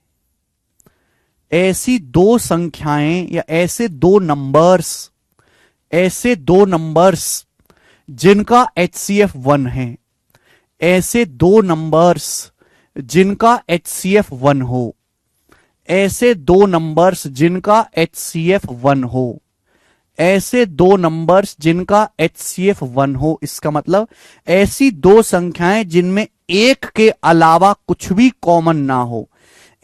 ऐसी दो संख्याएं या ऐसे दो नंबर्स, ऐसे दो नंबर्स जिनका HCF 1 है, ऐसे दो नंबर्स जिनका HCF 1 हो, ऐसे दो नंबर्स जिनका HCF 1 हो, ऐसे दो नंबर्स जिनका HCF 1 हो। इसका मतलब ऐसी दो संख्याएं जिनमें एक के अलावा कुछ भी कॉमन ना हो,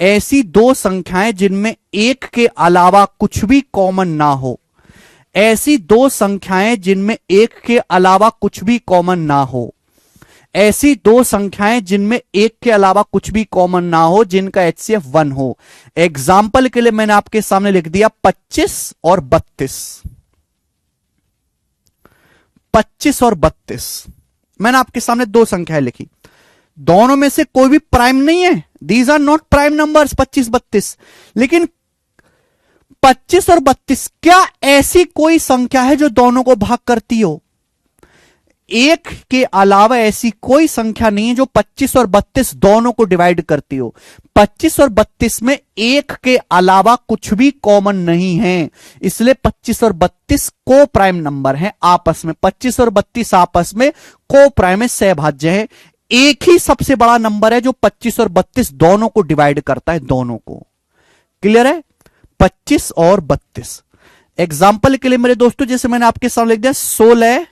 ऐसी दो संख्याएं जिनमें एक के अलावा कुछ भी कॉमन ना हो, ऐसी दो संख्याएं जिनमें एक के अलावा कुछ भी कॉमन ना हो, ऐसी दो संख्याएं जिनमें एक के अलावा कुछ भी कॉमन ना हो, जिनका HCF 1 हो। एग्जाम्पल के लिए मैंने आपके सामने लिख दिया 25 और 32, 25 और 32 मैंने आपके सामने दो संख्याएं लिखी, दोनों में से कोई भी प्राइम नहीं है, these are not prime numbers 25 32। लेकिन 25 और 32 क्या ऐसी कोई संख्या है जो दोनों को भाग करती हो? एक के अलावा ऐसी कोई संख्या नहीं है जो 25 और 32 दोनों को डिवाइड करती हो। 25 और 32 में एक के अलावा कुछ भी कॉमन नहीं है, इसलिए 25 और 32 को प्राइम नंबर है आपस में। 25 और 32 आपस में को प्राइम है, सहभाज्य है। एक ही सबसे बड़ा नंबर है जो 25 और 32 दोनों को डिवाइड करता है, दोनों को। क्लियर है? 25 और 32। एग्जाम्पल के लिए मेरे दोस्तों, जैसे मैंने आपके सामने लिख दिया 16,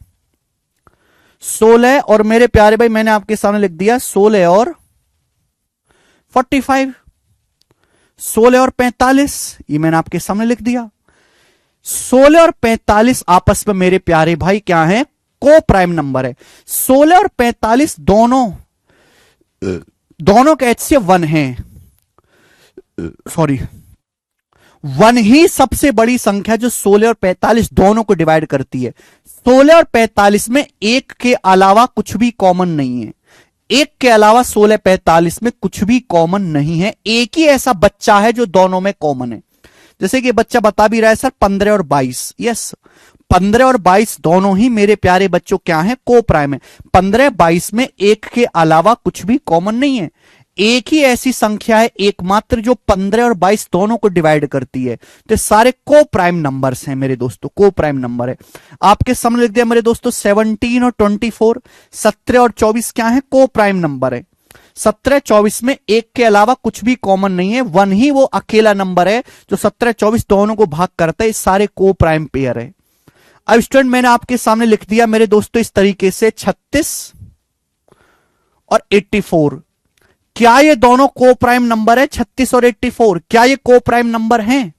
16 और मेरे प्यारे भाई मैंने आपके सामने लिख दिया 16 और 45, 16 और 45, ये मैंने आपके सामने लिख दिया। 16 और 45 आपस में मेरे प्यारे भाई क्या है? को प्राइम नंबर है। 16 और 45 दोनों का HCF 1 है, सॉरी 1 ही सबसे बड़ी संख्या जो 16 और 45 दोनों को डिवाइड करती है। 16 और 45 में एक के अलावा कुछ भी कॉमन नहीं है, एक के अलावा 16 45 में कुछ भी कॉमन नहीं है। एक ही ऐसा बच्चा है जो दोनों में कॉमन है। जैसे कि बच्चा बता भी रहा है सर 15 और 22, यस 15 और 22 दोनों ही मेरे प्यारे बच्चों क्या है? को प्राइम है। 15 22 में एक के अलावा कुछ भी कॉमन नहीं है। एक ही ऐसी संख्या है एकमात्र जो 15 और 22 दोनों को डिवाइड करती है। तो सारे को प्राइम नंबर्स हैं मेरे दोस्तों, को प्राइम नंबर है। आपके सामने लिख दिया मेरे दोस्तों 17 और 24, 17 और 24 क्या है? को प्राइम नंबर है। 17 24 में एक के अलावा कुछ भी कॉमन नहीं है, 1 ही वो अकेला नंबर है जो 17 24 दोनों को भाग करता है। सारे को प्राइम पेयर है। अब स्टूडेंट मैंने आपके सामने लिख दिया मेरे दोस्तों इस तरीके से 36 और 84, क्या ये दोनों को प्राइम नंबर है? 36 और 84 क्या ये को प्राइम नंबर हैं?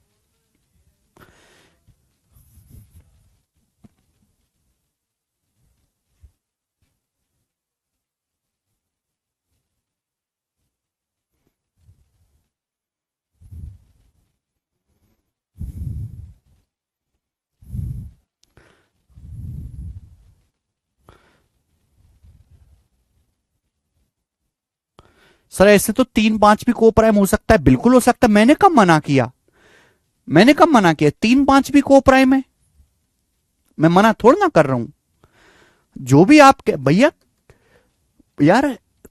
सर ऐसे तो 3 5 भी को प्राइम हो सकता है, बिल्कुल हो सकता है। मैंने कब मना किया? मैंने कब मना किया? 3 5 भी को प्राइम है, मैं मना थोड़ा ना कर रहा हूं। जो भी आप भैया यार,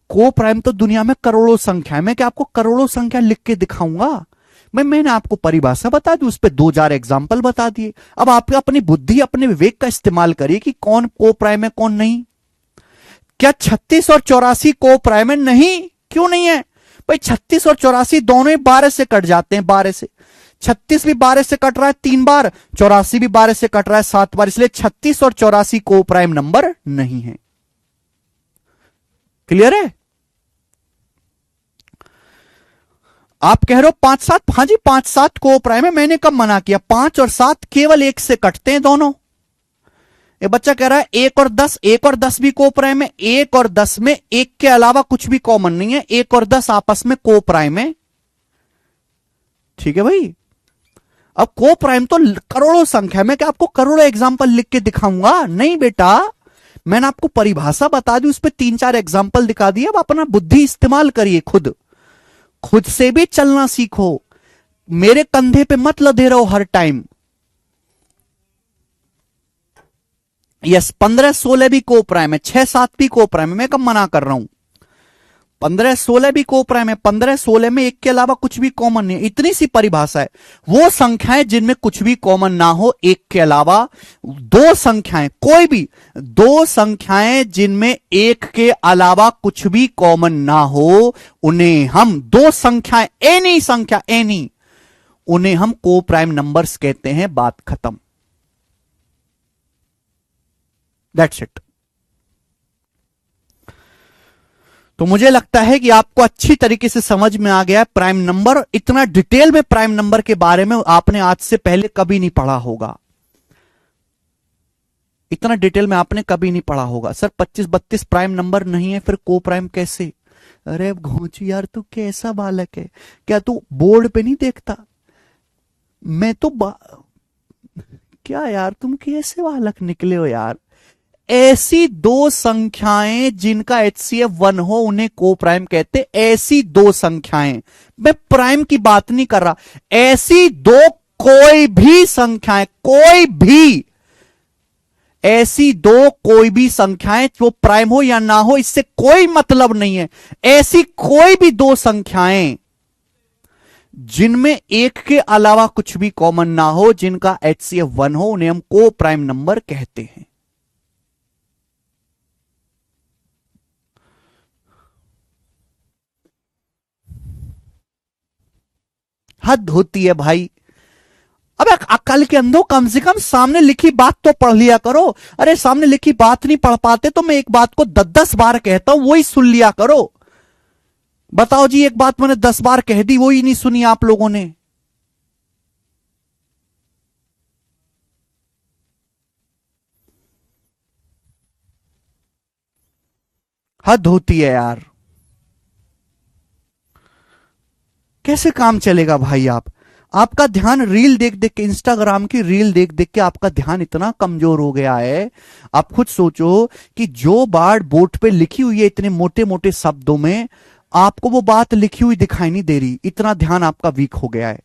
को प्राइम तो दुनिया में करोड़ों संख्या है। मैं क्या आपको करोड़ों संख्या लिख के दिखाऊंगा? मैंने आपको परिभाषा बता दी, उस पर 2 4 एग्जाम्पल बता दिए। अब आप अपनी बुद्धि अपने विवेक का इस्तेमाल करिए कि कौन को प्राइम है कौन नहीं। क्या 36 और 84 को प्राइम है? नहीं, क्यों नहीं है भाई? 36 और 84 दोनों ही 12 से कट जाते हैं, 12 से। 36 भी 12 से कट रहा है 3 बार, 84 भी 12 से कट रहा है 7 बार, इसलिए 36 और 84 को प्राइम नंबर नहीं है। क्लियर है? आप कह रहे हो 5 7, हाँ जी 5 7 को प्राइम है। मैंने कब मना किया? 5 और 7 केवल एक से कटते हैं दोनों। ये बच्चा कह रहा है 1 और 10, 1 और 10 भी को प्राइम है। 1 और 10 में एक के अलावा कुछ भी कॉमन नहीं है, 1 और 10 आपस में को प्राइम है। ठीक है भाई। अब को प्राइम तो करोड़ों संख्या में, क्या आपको करोड़ों एग्जाम्पल लिख के दिखाऊंगा? नहीं बेटा, मैंने आपको परिभाषा बता दी, उस पर 3 4 एग्जाम्पल दिखा दिए। अब अपना बुद्धि इस्तेमाल करिए, खुद से भी चलना सीखो। मेरे कंधे पे मत लदे रहो हर टाइम। यस 15 16 भी को प्राइम है, 6 7 भी को प्राइम है। मैं कब मना कर रहा हूं? 15 16 भी को प्राइम है। 15 16 में एक के अलावा कुछ भी कॉमन नहीं है, इतनी सी परिभाषा है। वो संख्याएं जिनमें कुछ भी कॉमन ना हो, एक के अलावा दो संख्याएं, कोई भी दो संख्याएं जिनमें एक के अलावा कुछ भी कॉमन ना हो, उन्हें हम दो संख्याएं, एनी संख्या एनी, उन्हें हम को प्राइम नंबर्स कहते हैं। बात खत्म। That's it. तो मुझे लगता है कि आपको अच्छी तरीके से समझ में आ गया है प्राइम नंबर। इतना डिटेल में प्राइम नंबर के बारे में आपने आज से पहले कभी नहीं पढ़ा होगा। इतना डिटेल में आपने कभी नहीं पढ़ा होगा। सर 25 32 प्राइम नंबर नहीं है, फिर को प्राइम कैसे? अरे घोंची यार, तू कैसा बालक है? क्या तू बोर्ड पे नहीं देखता? मैं तो क्या यार, तुम कैसे बालक निकले हो यार? ऐसी दो संख्याएं जिनका HCF 1 हो उन्हें को प्राइम कहते। ऐसी दो संख्याएं, मैं प्राइम की बात नहीं कर रहा, ऐसी दो कोई भी संख्याएं, कोई भी ऐसी दो कोई भी संख्याएं जो प्राइम हो या ना हो, इससे कोई मतलब नहीं है। ऐसी कोई भी दो संख्याएं जिनमें एक के अलावा कुछ भी कॉमन ना हो, जिनका HCF 1 हो, उन्हें हम को प्राइम नंबर कहते हैं। हद होती है भाई। अबे अक्ल के अंधो, कम से कम सामने लिखी बात तो पढ़ लिया करो। अरे सामने लिखी बात नहीं पढ़ पाते तो मैं एक बात को 10-10 बार कहता हूं, वही सुन लिया करो। बताओ जी, एक बात मैंने 10 बार कह दी, वही नहीं सुनी आप लोगों ने। हद होती है यार। कैसे काम चलेगा भाई? आपका ध्यान रील देख देख के, इंस्टाग्राम की रील देख देख के आपका ध्यान इतना कमजोर हो गया है। आप खुद सोचो कि जो बात बोर्ड पे लिखी हुई है इतने मोटे मोटे शब्दों में, आपको वो बात लिखी हुई दिखाई नहीं दे रही, इतना ध्यान आपका वीक हो गया है।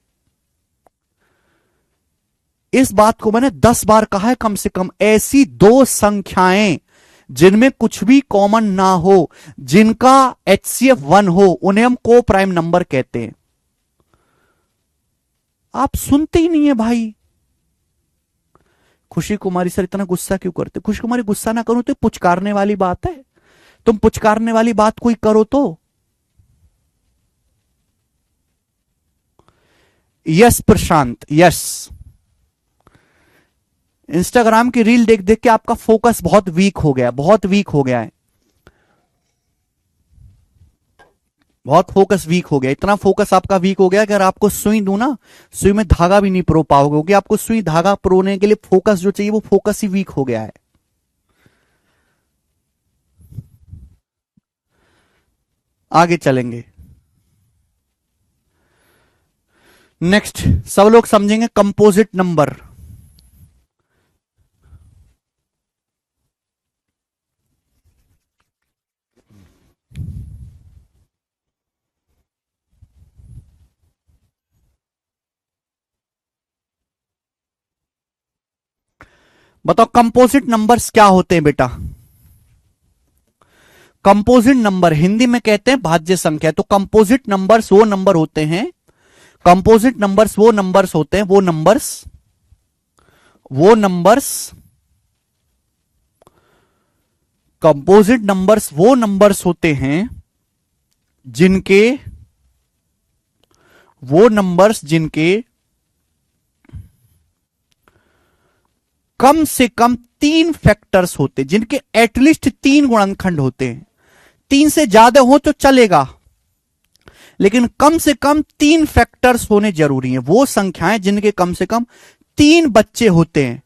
इस बात को मैंने 10 बार कहा है कम से कम। ऐसी दो संख्याएं जिनमें कुछ भी कॉमन ना हो, जिनका HCF 1 हो, उन्हें हम को प्राइम नंबर कहते हैं। आप सुनते ही नहीं है भाई। खुशी कुमारी सर इतना गुस्सा क्यों करते? खुशी कुमारी गुस्सा ना करो तो पुचकारने वाली बात है। तुम पुचकारने वाली बात कोई करो तो। यस प्रशांत, यस। इंस्टाग्राम की रील देख देख के आपका फोकस बहुत वीक हो गया, बहुत वीक हो गया है, बहुत फोकस वीक हो गया। इतना फोकस आपका वीक हो गया कि अगर आपको सुई दूं ना, सुई में धागा भी नहीं परो पाओगे, क्योंकि आपको सुई धागा परोने के लिए फोकस जो चाहिए वो फोकस ही वीक हो गया है। आगे चलेंगे। नेक्स्ट, सब लोग समझेंगे कंपोजिट नंबर। बताओ कंपोजिट नंबर्स क्या होते हैं बेटा? कंपोजिट नंबर हिंदी में कहते हैं भाज्य संख्या। तो कंपोजिट नंबर्स वो नंबर होते हैं, कंपोजिट नंबर्स वो नंबर्स होते हैं, वो नंबर्स कंपोजिट नंबर्स वो नंबर्स होते हैं जिनके कम से कम 3 फैक्टर्स होते, जिनके एटलीस्ट 3 गुणनखंड होते हैं। 3 से ज्यादा हो तो चलेगा, लेकिन कम से कम 3 फैक्टर्स होने जरूरी हैं। वो संख्याएं जिनके कम से कम 3 बच्चे होते हैं।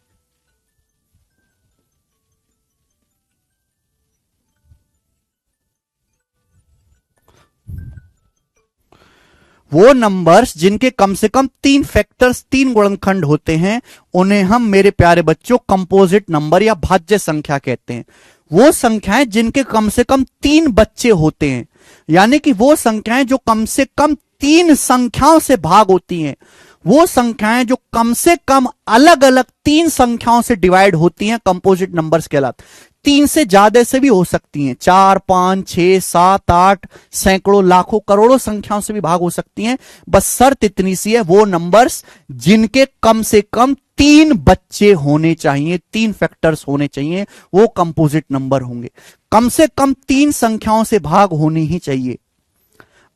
वो नंबर्स जिनके कम से कम 3 फैक्टर्स, 3 गुणनखंड होते हैं, उन्हें हम मेरे प्यारे बच्चों कंपोजिट नंबर या भाज्य संख्या कहते हैं। वो संख्याएं जिनके कम से कम 3 बच्चे होते हैं, यानी कि वो संख्याएं जो कम से कम 3 संख्याओं से भाग होती हैं, वो संख्याएं जो कम से कम अलग अलग 3 संख्याओं से डिवाइड होती हैं, कंपोजिट नंबर्स कहलाते। 3 से ज्यादा से भी हो सकती हैं, 4, 5, 6, 7, 8, सैकड़ों, लाखों, करोड़ों संख्याओं से भी भाग हो सकती हैं। बस शर्त इतनी सी है, वो नंबर्स जिनके कम से कम 3 बच्चे होने चाहिए, 3 फैक्टर्स होने चाहिए, वो कंपोजिट नंबर होंगे। कम से कम 3 संख्याओं से भाग होनी ही चाहिए।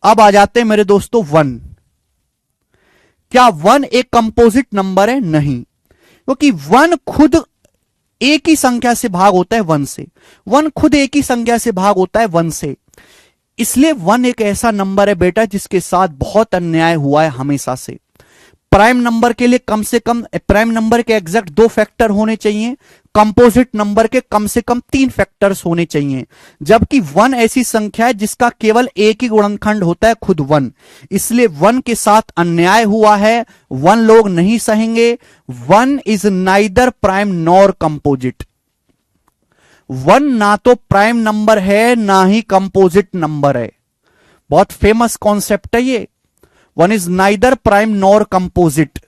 अब आ जाते हैं मेरे दोस्तों 1। क्या 1 एक कंपोजिट नंबर है? नहीं, क्योंकि 1 खुद एक ही संख्या से भाग होता है 1 से। 1 खुद एक ही संख्या से भाग होता है 1 से। इसलिए 1 एक ऐसा नंबर है बेटा जिसके साथ बहुत अन्याय हुआ है हमेशा से। प्राइम नंबर के लिए कम से कम, प्राइम नंबर के एग्जैक्ट 2 फैक्टर होने चाहिए, कंपोजिट नंबर के कम से कम 3 फैक्टर्स होने चाहिए, जबकि 1 ऐसी संख्या है जिसका केवल एक ही गुणनखंड होता है, खुद 1। इसलिए 1 के साथ अन्याय हुआ है, 1 लोग नहीं सहेंगे। 1 is neither prime nor composite. 1 ना तो प्राइम नंबर है ना ही कंपोजिट नंबर है। बहुत फेमस कॉन्सेप्ट है ये। 1 is neither prime nor composite.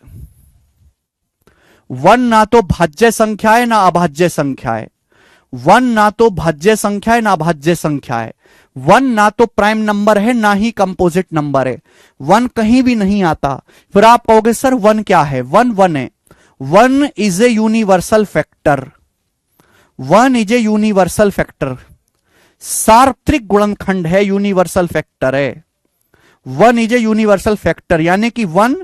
1 ना तो भाज्य संख्या है ना अभाज्य संख्या है। 1 ना तो भाज्य संख्या है ना अभाज्य संख्या है। 1 ना तो प्राइम नंबर है ना ही कंपोजिट नंबर है। 1 कहीं भी नहीं आता। फिर आप कहोगे सर 1 क्या है? 1 1 है। 1 is a universal factor. 1 is a universal factor, सार्वत्रिक गुणनखंड है, यूनिवर्सल फैक्टर है। One is a universal factor, यानी कि वन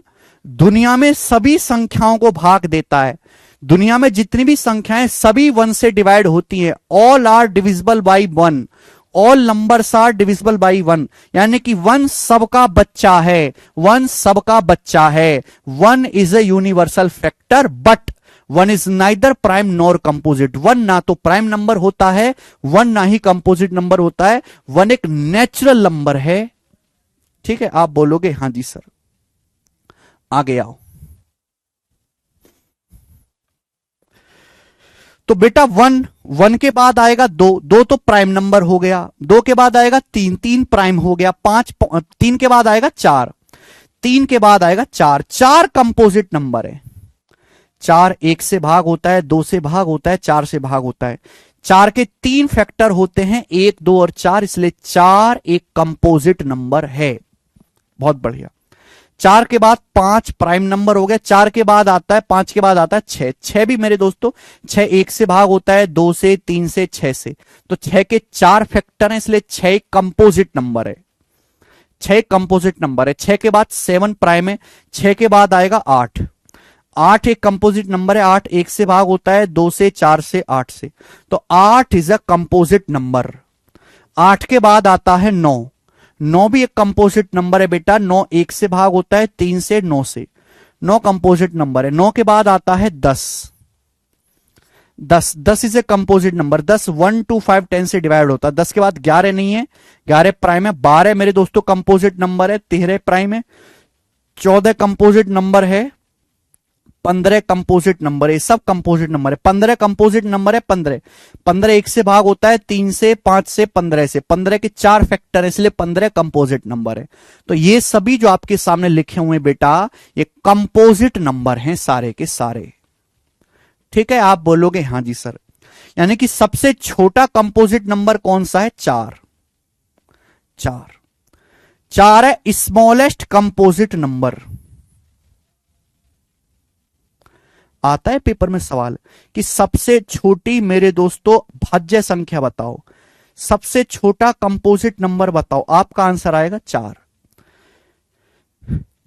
दुनिया में सभी संख्याओं को भाग देता है। दुनिया में जितनी भी संख्याएं सभी वन से डिवाइड होती हैं। All are divisible by one, all numbers are divisible by one, यानी कि वन सबका बच्चा है, वन सबका बच्चा है। One is a universal factor but one is neither prime nor composite. One ना तो प्राइम नंबर होता है, वन ना ही कंपोजिट नंबर होता है। वन एक नेचुरल नंबर है। ठीक है, आप बोलोगे हां जी सर। आगे आओ। तो बेटा वन, वन के बाद आएगा दो, दो तो प्राइम नंबर हो गया, दो के बाद आएगा तीन, तीन प्राइम हो गया, पांच, तीन के बाद आएगा चार, तीन के बाद आएगा चार, चार कंपोजिट नंबर है। चार एक से भाग होता है, दो से भाग होता है, चार से भाग होता है। चार के तीन फैक्टर होते हैं, एक, दो और चार, इसलिए चार एक कंपोजिट नंबर है। बहुत बढ़िया। चार के बाद पांच प्राइम नंबर हो गया, चार के बाद आता है, पांच के बाद आता है छह, छह भी मेरे दोस्तों छह एक से भाग होता है, दो से, तीन से, छह से, तो छह के चार फैक्टर हैं, इसलिए छह कंपोजिट नंबर है। छह कंपोजिट नंबर है। छह के बाद सेवन प्राइम है, छह के बाद आएगा आठ, आठ एक कंपोजिट नंबर है, आठ एक से भाग होता है, दो से, चार से, आठ से, तो आठ इज अ कंपोजिट नंबर। आठ के बाद आता है नौ, नौ भी एक कंपोजिट नंबर है बेटा, नौ एक से भाग होता है, तीन से, नौ से, नौ कंपोजिट नंबर है। नौ के बाद आता है दस, दस, दस इज ए कंपोजिट नंबर, दस वन टू फाइव टेन से डिवाइड होता है। दस के बाद ग्यारह नहीं है, ग्यारह प्राइम है। बारह मेरे दोस्तों कंपोजिट नंबर है, तेरह प्राइम है। चौदह कंपोजिट नंबर है, पंद्रह कंपोजिट नंबर है, सब कंपोजिट नंबर है। पंद्रह कंपोजिट नंबर है, पंद्रह, पंद्रह एक से भाग होता है, तीन से, पांच से, पंद्रह से, पंद्रह के चार फैक्टर है, इसलिए पंद्रह कंपोजिट नंबर है। तो ये सभी जो आपके सामने लिखे हुए बेटा ये कंपोजिट नंबर हैं सारे के सारे। ठीक है, आप बोलोगे हां जी सर। यानी कि सबसे छोटा कंपोजिट नंबर कौन सा है? चार, चार, चार है स्मॉलेस्ट कंपोजिट नंबर। आता है पेपर में सवाल कि सबसे छोटी मेरे दोस्तों भाज्य संख्या बताओ, सबसे छोटा कंपोजिट नंबर बताओ, आपका आंसर आएगा चार।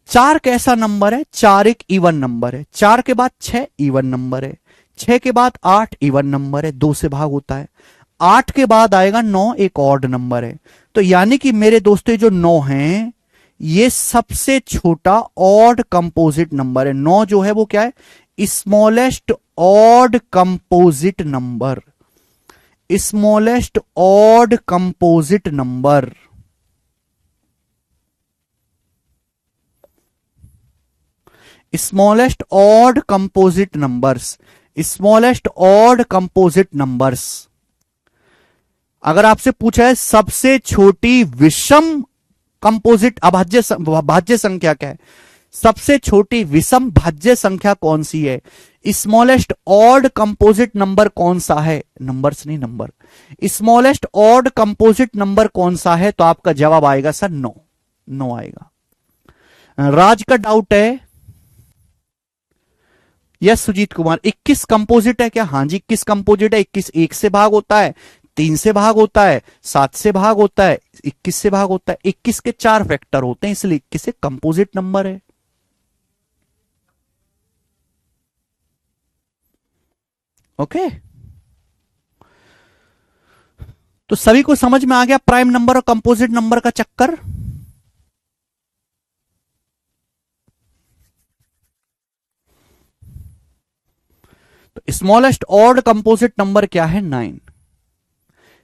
चार कैसा नंबर है? चार एक इवन नंबर है। चार के बाद छह इवन नंबर है, छह के बाद आठ इवन नंबर है, दो से भाग होता है। आठ के बाद आएगा नौ, एक ऑड नंबर है। तो यानी कि मेरे दोस्तों जो नौ हैं ये सबसे छोटा ऑड कंपोजिट नंबर है। नौ जो है वो क्या है? Smallest odd composite number, smallest odd composite number. Smallest odd composite numbers, smallest odd composite numbers. अगर आपसे पूछा है सबसे छोटी विषम कंपोजिट भाज्य संख्या क्या है, सबसे छोटी विषम भाज्य संख्या कौन सी है, स्मॉलेस्ट ऑड कंपोजिट नंबर कौन सा है, नंबर्स नहीं number, smallest odd composite number कौन सा है, तो आपका जवाब आएगा सर नौ, नौ आएगा। राज का डाउट है? यस सुजीत कुमार, 21 कंपोजिट है क्या? हाँ जी 21 कंपोजिट है। 21 एक से भाग होता है, तीन से भाग होता है, सात से भाग होता है, 21 से भाग होता है। 21 के चार फैक्टर होते हैं, इसलिए 21 एक कंपोजिट नंबर है। ओके, तो सभी को समझ में आ गया प्राइम नंबर और कंपोजिट नंबर का चक्कर। तो स्मॉलेस्ट ऑड कंपोजिट नंबर क्या है? 9।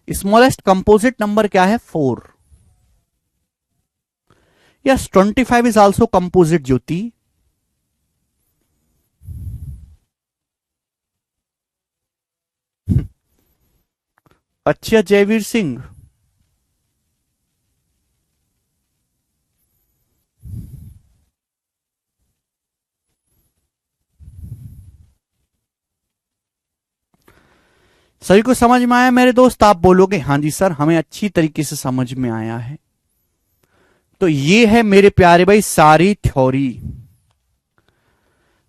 स्मॉलेस्ट कंपोजिट नंबर क्या है? 4। यस 25 इज ऑल्सो कंपोजिट ज्योति। अच्छा जयवीर सिंह, सभी को समझ में आया मेरे दोस्त? आप बोलोगे हां जी सर हमें अच्छी तरीके से समझ में आया है। तो ये है मेरे प्यारे भाई सारी थ्योरी,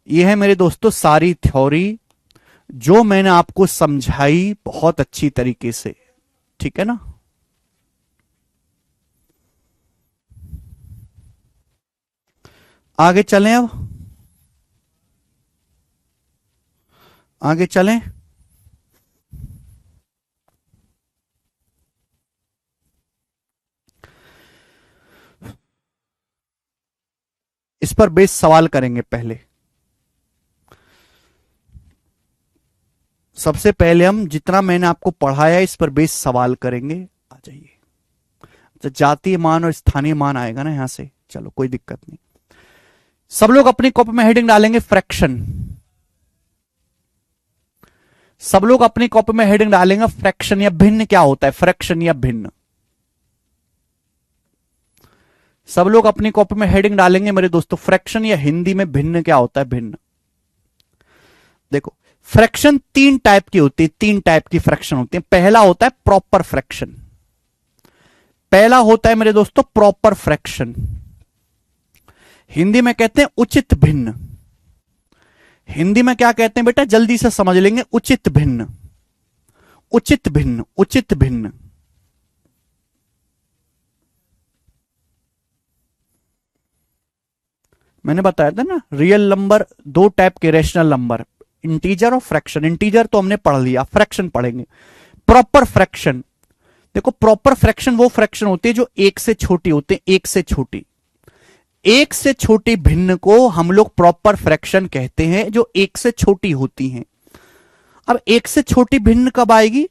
ये है मेरे दोस्तों सारी थ्योरी जो मैंने आपको समझाई बहुत अच्छी तरीके से। ठीक है ना? आगे चलें, अब आगे चलें। इस पर बेस सवाल करेंगे। पहले सबसे पहले हम जितना मैंने आपको पढ़ाया इस पर बेस सवाल करेंगे। आ जाइए। तो जातीय मान और स्थानीय मान आएगा ना यहां से, चलो कोई दिक्कत नहीं। सब लोग अपनी कॉपी में हेडिंग डालेंगे फ्रैक्शन। सब लोग अपनी कॉपी में हेडिंग डालेंगे फ्रैक्शन या भिन्न क्या होता है, फ्रैक्शन या भिन्न। सब लोग अपनी कॉपी में हेडिंग डालेंगे मेरे दोस्तों, फ्रैक्शन या हिंदी में भिन्न क्या होता है, भिन्न। देखो फ्रैक्शन तीन टाइप की होती है, तीन टाइप की फ्रैक्शन होती है। पहला होता है प्रॉपर फ्रैक्शन। पहला होता है मेरे दोस्तों प्रॉपर फ्रैक्शन, हिंदी में कहते हैं उचित भिन्न। हिंदी में क्या कहते हैं बेटा, जल्दी से समझ लेंगे, उचित भिन्न। उचित भिन्न, उचित भिन्न। मैंने बताया था ना, रियल नंबर दो टाइप के, रेशनल नंबर, इंटीजर और फ्रैक्शन। इंटीजर तो हमने पढ़ लिया, फ्रैक्शन पढ़ेंगे। प्रॉपर फ्रैक्शन, देखो प्रॉपर फ्रैक्शन वो फ्रैक्शन होती है जो एक से छोटी होते हैं, एक से छोटी। एक से छोटी भिन्न को हम लोग प्रॉपर फ्रैक्शन कहते हैं, जो एक से छोटी होती हैं। अब एक से छोटी भिन्न कब आएगी,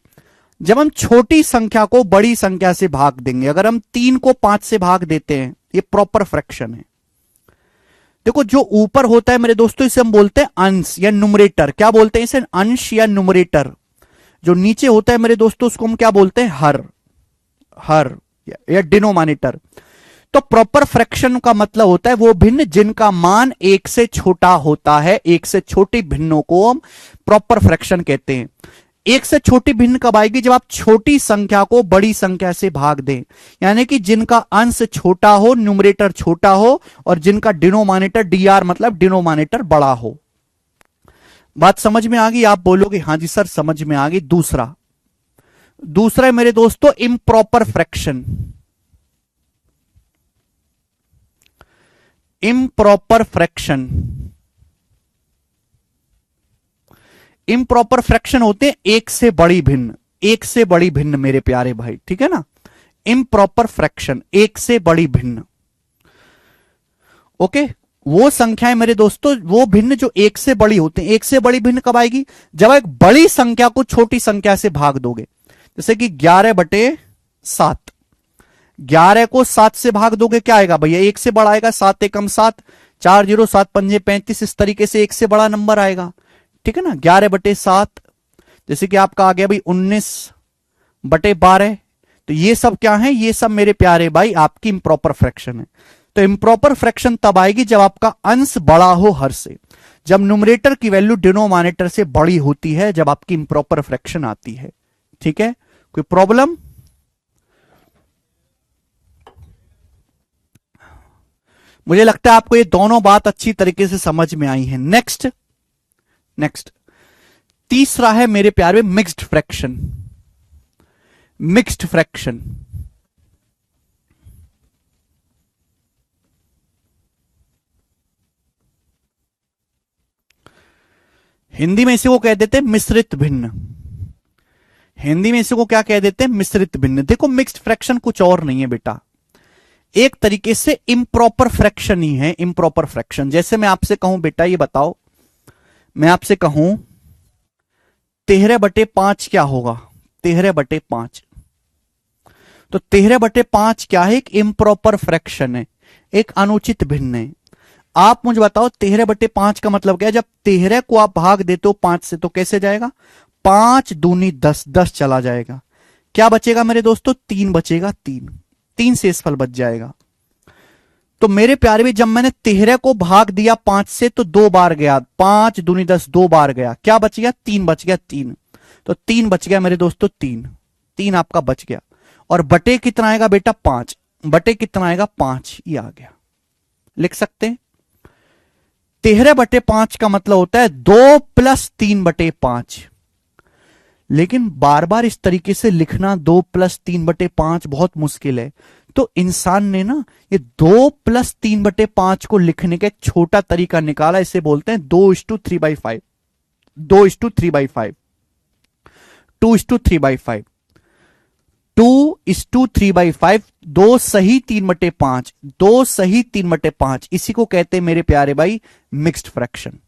जब हम छोटी संख्या को बड़ी संख्या से भाग देंगे। अगर हम 3 को 5 से भाग देते हैं, ये प्रॉपर फ्रैक्शन है। देखो जो ऊपर होता है मेरे दोस्तों इसे हम बोलते हैं अंश या न्यूमरेटर। क्या बोलते हैं इसे, अंश या न्यूमरेटर। जो नीचे होता है मेरे दोस्तों उसको हम क्या बोलते हैं, हर, हर या डिनोमिनेटर। तो प्रॉपर फ्रैक्शन का मतलब होता है वो भिन्न जिनका मान एक से छोटा होता है। एक से छोटी भिन्नों को हम प्रॉपर फ्रैक्शन कहते हैं। एक से छोटी भिन्न कब आएगी, जब आप छोटी संख्या को बड़ी संख्या से भाग दें, यानी कि जिनका अंश छोटा हो, न्यूमरेटर छोटा हो, और जिनका डिनोमिनेटर डीआर मतलब डिनोमिनेटर बड़ा हो। बात समझ में आ गई, आप बोलोगे हां जी सर समझ में आ गई। दूसरा, दूसरा मेरे दोस्तों improper fraction. Improper fraction, improper fraction होते हैं एक से बड़ी भिन्न, एक से बड़ी भिन्न मेरे प्यारे भाई, ठीक है ना। इम्प्रॉपर फ्रैक्शन, एक से बड़ी भिन्न। ओके, वो संख्याएं मेरे दोस्तों, वो भिन्न जो एक से बड़ी होते हैं। एक से बड़ी भिन्न कब आएगी, जब एक बड़ी संख्या को छोटी संख्या से भाग दोगे। जैसे कि 11/7, 11 को 7 से भाग दोगे क्या आएगा भैया, एक से बड़ा आएगा, 7 एकम 7, 4 0 7 पंजे 35। इस तरीके से एक से बड़ा नंबर आएगा, ठीक है ना। 11/7, जैसे कि आपका आ गया भाई 19/12। तो ये सब क्या है, ये सब मेरे प्यारे भाई आपकी इम्प्रॉपर फ्रैक्शन है। तो इम्प्रॉपर फ्रैक्शन तब आएगी जब आपका अंश बड़ा हो हर से, जब न्यूमरेटर की वैल्यू डिनोमिनेटर से बड़ी होती है, जब आपकी इम्प्रॉपर फ्रैक्शन आती है, ठीक है। कोई प्रॉब्लम, मुझे लगता है आपको ये दोनों बात अच्छी तरीके से समझ में आई है। नेक्स्ट, नेक्स्ट तीसरा है मेरे प्यारे mixed fraction. Mixed fraction, Hindi में इसे को कह देते हैं मिश्रित भिन्न। हिंदी में इसे को क्या कह देते हैं, मिश्रित भिन्न। देखो मिक्स्ड फ्रैक्शन कुछ और नहीं है बेटा, एक तरीके से इम्प्रॉपर फ्रैक्शन ही है। इम्प्रॉपर फ्रैक्शन, जैसे मैं आपसे कहूं बेटा ये बताओ, मैं आपसे कहूं 13/5 क्या होगा, 13/5। तो 13/5 क्या है, एक इम्प्रॉपर फ्रैक्शन है, एक अनुचित भिन्न है। आप मुझे बताओ 13/5 का मतलब क्या है, जब 13 को आप भाग देते हो 5 से तो कैसे जाएगा, 5 दूनी 10, 10 चला जाएगा। क्या बचेगा मेरे दोस्तों, 3 बचेगा, 3 शेषफल बच जाएगा। तो मेरे प्यारे भी जब मैंने 13 को भाग दिया 5 से तो 2 बार गया, 5 दूनी 10 2 बार गया, क्या बच गया, 3 बच गया, 3। तो 3 बच गया मेरे दोस्तों, 3 आपका बच गया। और बटे कितना आएगा बेटा, 5, बटे कितना आएगा 5, ये आ गया। लिख सकते हैं 13/5 का मतलब होता है 2 + 3/5। लेकिन बार बार इस तरीके से लिखना 2 + 3/5 बहुत मुश्किल है। तो इंसान ने ना ये 2+3/5 को लिखने का एक छोटा तरीका निकाला, इसे बोलते हैं 2:3/5, 2:3/5, 2:3/5, 2:3/5, 2 सही 3/5, 2 सही 3/5, इसी को कहते हैं मेरे प्यारे भाई मिक्स्ड फ्रैक्शन।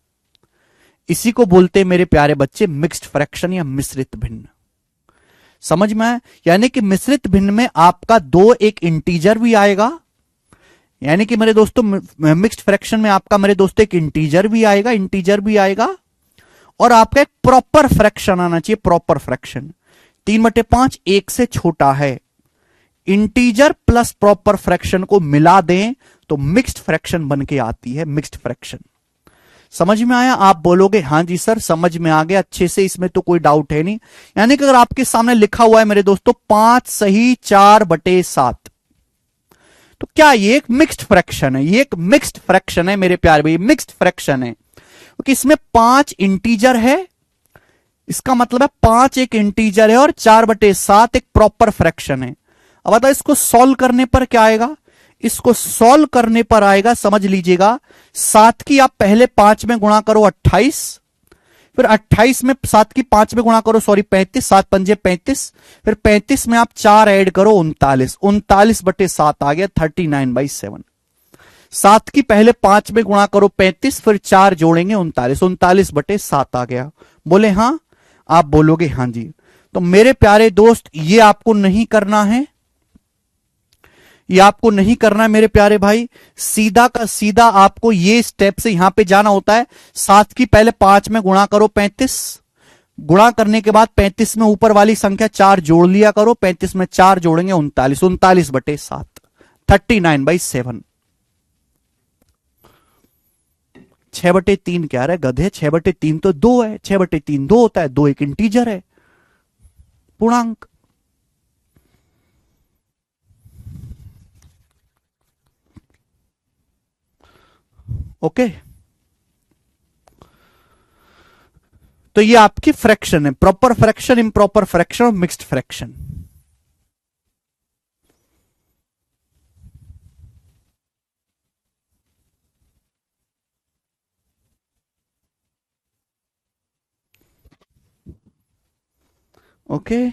इसी को बोलते हैं मेरे प्यारे बच्चे मिक्स्ड फ्रैक्शन या मिश्रित भिन्न। समझ में आया? यानी कि मिश्रित भिन्न में आपका 2 एक इंटीजर भी आएगा, यानी कि मेरे दोस्तों मिक्स्ड फ्रैक्शन में आपका मेरे दोस्तों एक इंटीजर भी आएगा, इंटीजर भी आएगा, और आपका एक प्रॉपर फ्रैक्शन आना चाहिए, प्रॉपर फ्रैक्शन। 3/5 1 से छोटा है, इंटीजर प्लस प्रॉपर फ्रैक्शन को मिला दें तो मिक्स्ड फ्रैक्शन बन के आती है, मिक्स्ड फ्रैक्शन। समझ में आया? आप बोलोगे हां जी सर समझ में आ गया अच्छे से, इसमें तो कोई डाउट है नहीं। यानी कि अगर आपके सामने लिखा हुआ है मेरे दोस्तों 5 सही 4/7, तो क्या ये एक मिक्स्ड फ्रैक्शन है? ये एक मिक्स्ड फ्रैक्शन है मेरे प्यारे भाई, मिक्स्ड फ्रैक्शन है, क्योंकि इसमें 5 इंटीजर है, इसका मतलब है 5 एक इंटीजर है और 4/7 एक प्रॉपर फ्रैक्शन है। अब बताओ इसको सॉल्व करने पर क्या आएगा? इसको सॉल्व करने पर आएगा, समझ लीजिएगा, 7 की आप पहले 5 में गुणा करो 28, फिर 28 में 7 की 5 में गुणा करो 35, 7 पंजे 35, फिर 35 में आप 4 ऐड करो 39, 39/7 आ गया 39/7। 7 की पहले 5 में गुणा करो 35, फिर 4 जोड़ेंगे 39, 39/7 आ गया। बोले हां? आप बोलोगे हां जी। तो मेरे प्यारे दोस्त ये आपको नहीं करना है, ये आपको नहीं करना है मेरे प्यारे भाई, सीधा का सीधा आपको ये स्टेप से यहां पे जाना होता है। 7 की पहले 5 में गुणा करो 35, गुणा करने के बाद 35 में ऊपर वाली संख्या 4 जोड़ लिया करो, 35 में 4 जोड़ेंगे 39, 39/7, 39/7। 6/3 क्या रहा है गधे? 6/3 तो 2 है, 6/3 2 होता है, 2 एक इंटीजर है, पूर्णांक। ओके, तो ये आपकी फ्रैक्शन है, प्रॉपर फ्रैक्शन, इम्प्रॉपर फ्रैक्शन और मिक्स्ड फ्रैक्शन। ओके,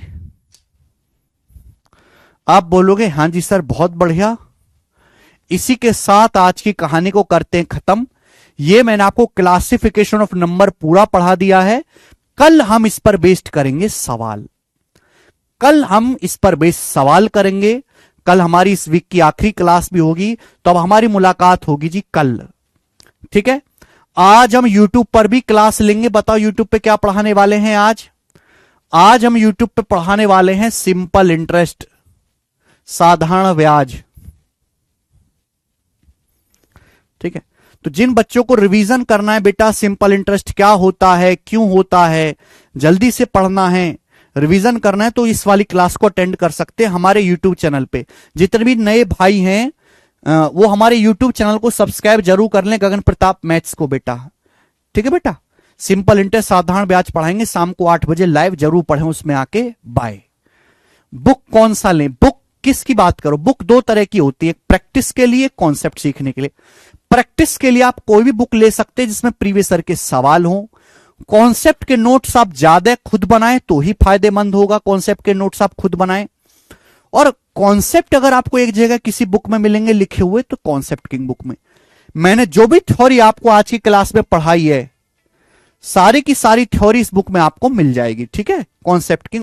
आप बोलोगे हां जी सर बहुत बढ़िया। इसी के साथ आज की कहानी को करते हैं खत्म। ये मैंने आपको क्लासिफिकेशन ऑफ नंबर पूरा पढ़ा दिया है। कल हम इस पर बेस्ड करेंगे सवाल, कल हम इस पर बेस्ड सवाल करेंगे। कल हमारी इस वीक की आखिरी क्लास भी होगी, तो अब हमारी मुलाकात होगी जी कल, ठीक है? आज हम YouTube पर भी क्लास लेंगे। बताओ YouTube पे क्या पढ़ाने वाले हैं आज? आज हम YouTube पे पढ़ाने वाले हैं सिंपल इंटरेस्ट, साधारण ब्याज, ठीक है? तो जिन बच्चों को रिवीजन करना है बेटा सिंपल इंटरेस्ट क्या होता है, क्यों होता है, जल्दी से पढ़ना है, रिवीजन करना है, तो इस वाली क्लास को अटेंड कर सकते हैं हमारे YouTube चैनल पे। जितने भी नए भाई हैं वो हमारे YouTube चैनल को सब्सक्राइब जरूर कर लें, गगन प्रताप मैथ्स को बेटा, ठीक है बेटा? सिंपल इंटरेस्ट साधारण ब्याज पढ़ाएंगे शाम को 8 बजे लाइव, जरूर पढ़ें उसमें आके। बाय। बुक कौन सा लें? बुक किसकी बात करो? बुक 2 तरह की होती है, प्रैक्टिस के लिए, कॉन्सेप्ट सीखने के लिए। प्रैक्टिस के लिए आप कोई भी बुक ले सकते हैं जिसमें प्रीवियस ईयर के सवाल हो। कॉन्सेप्ट के नोट्स आप ज्यादा खुद बनाएं तो ही फायदेमंद होगा, कॉन्सेप्ट के नोट्स आप खुद बनाएं। और कॉन्सेप्ट अगर आपको एक जगह किसी बुक में मिलेंगे लिखे हुए, तो कॉन्सेप्ट किंग बुक में मैंने जो भी थ्योरी आपको आज की क्लास में पढ़ाई है, सारी की सारी थ्योरी इस बुक में आपको मिल जाएगी, ठीक है? Concept king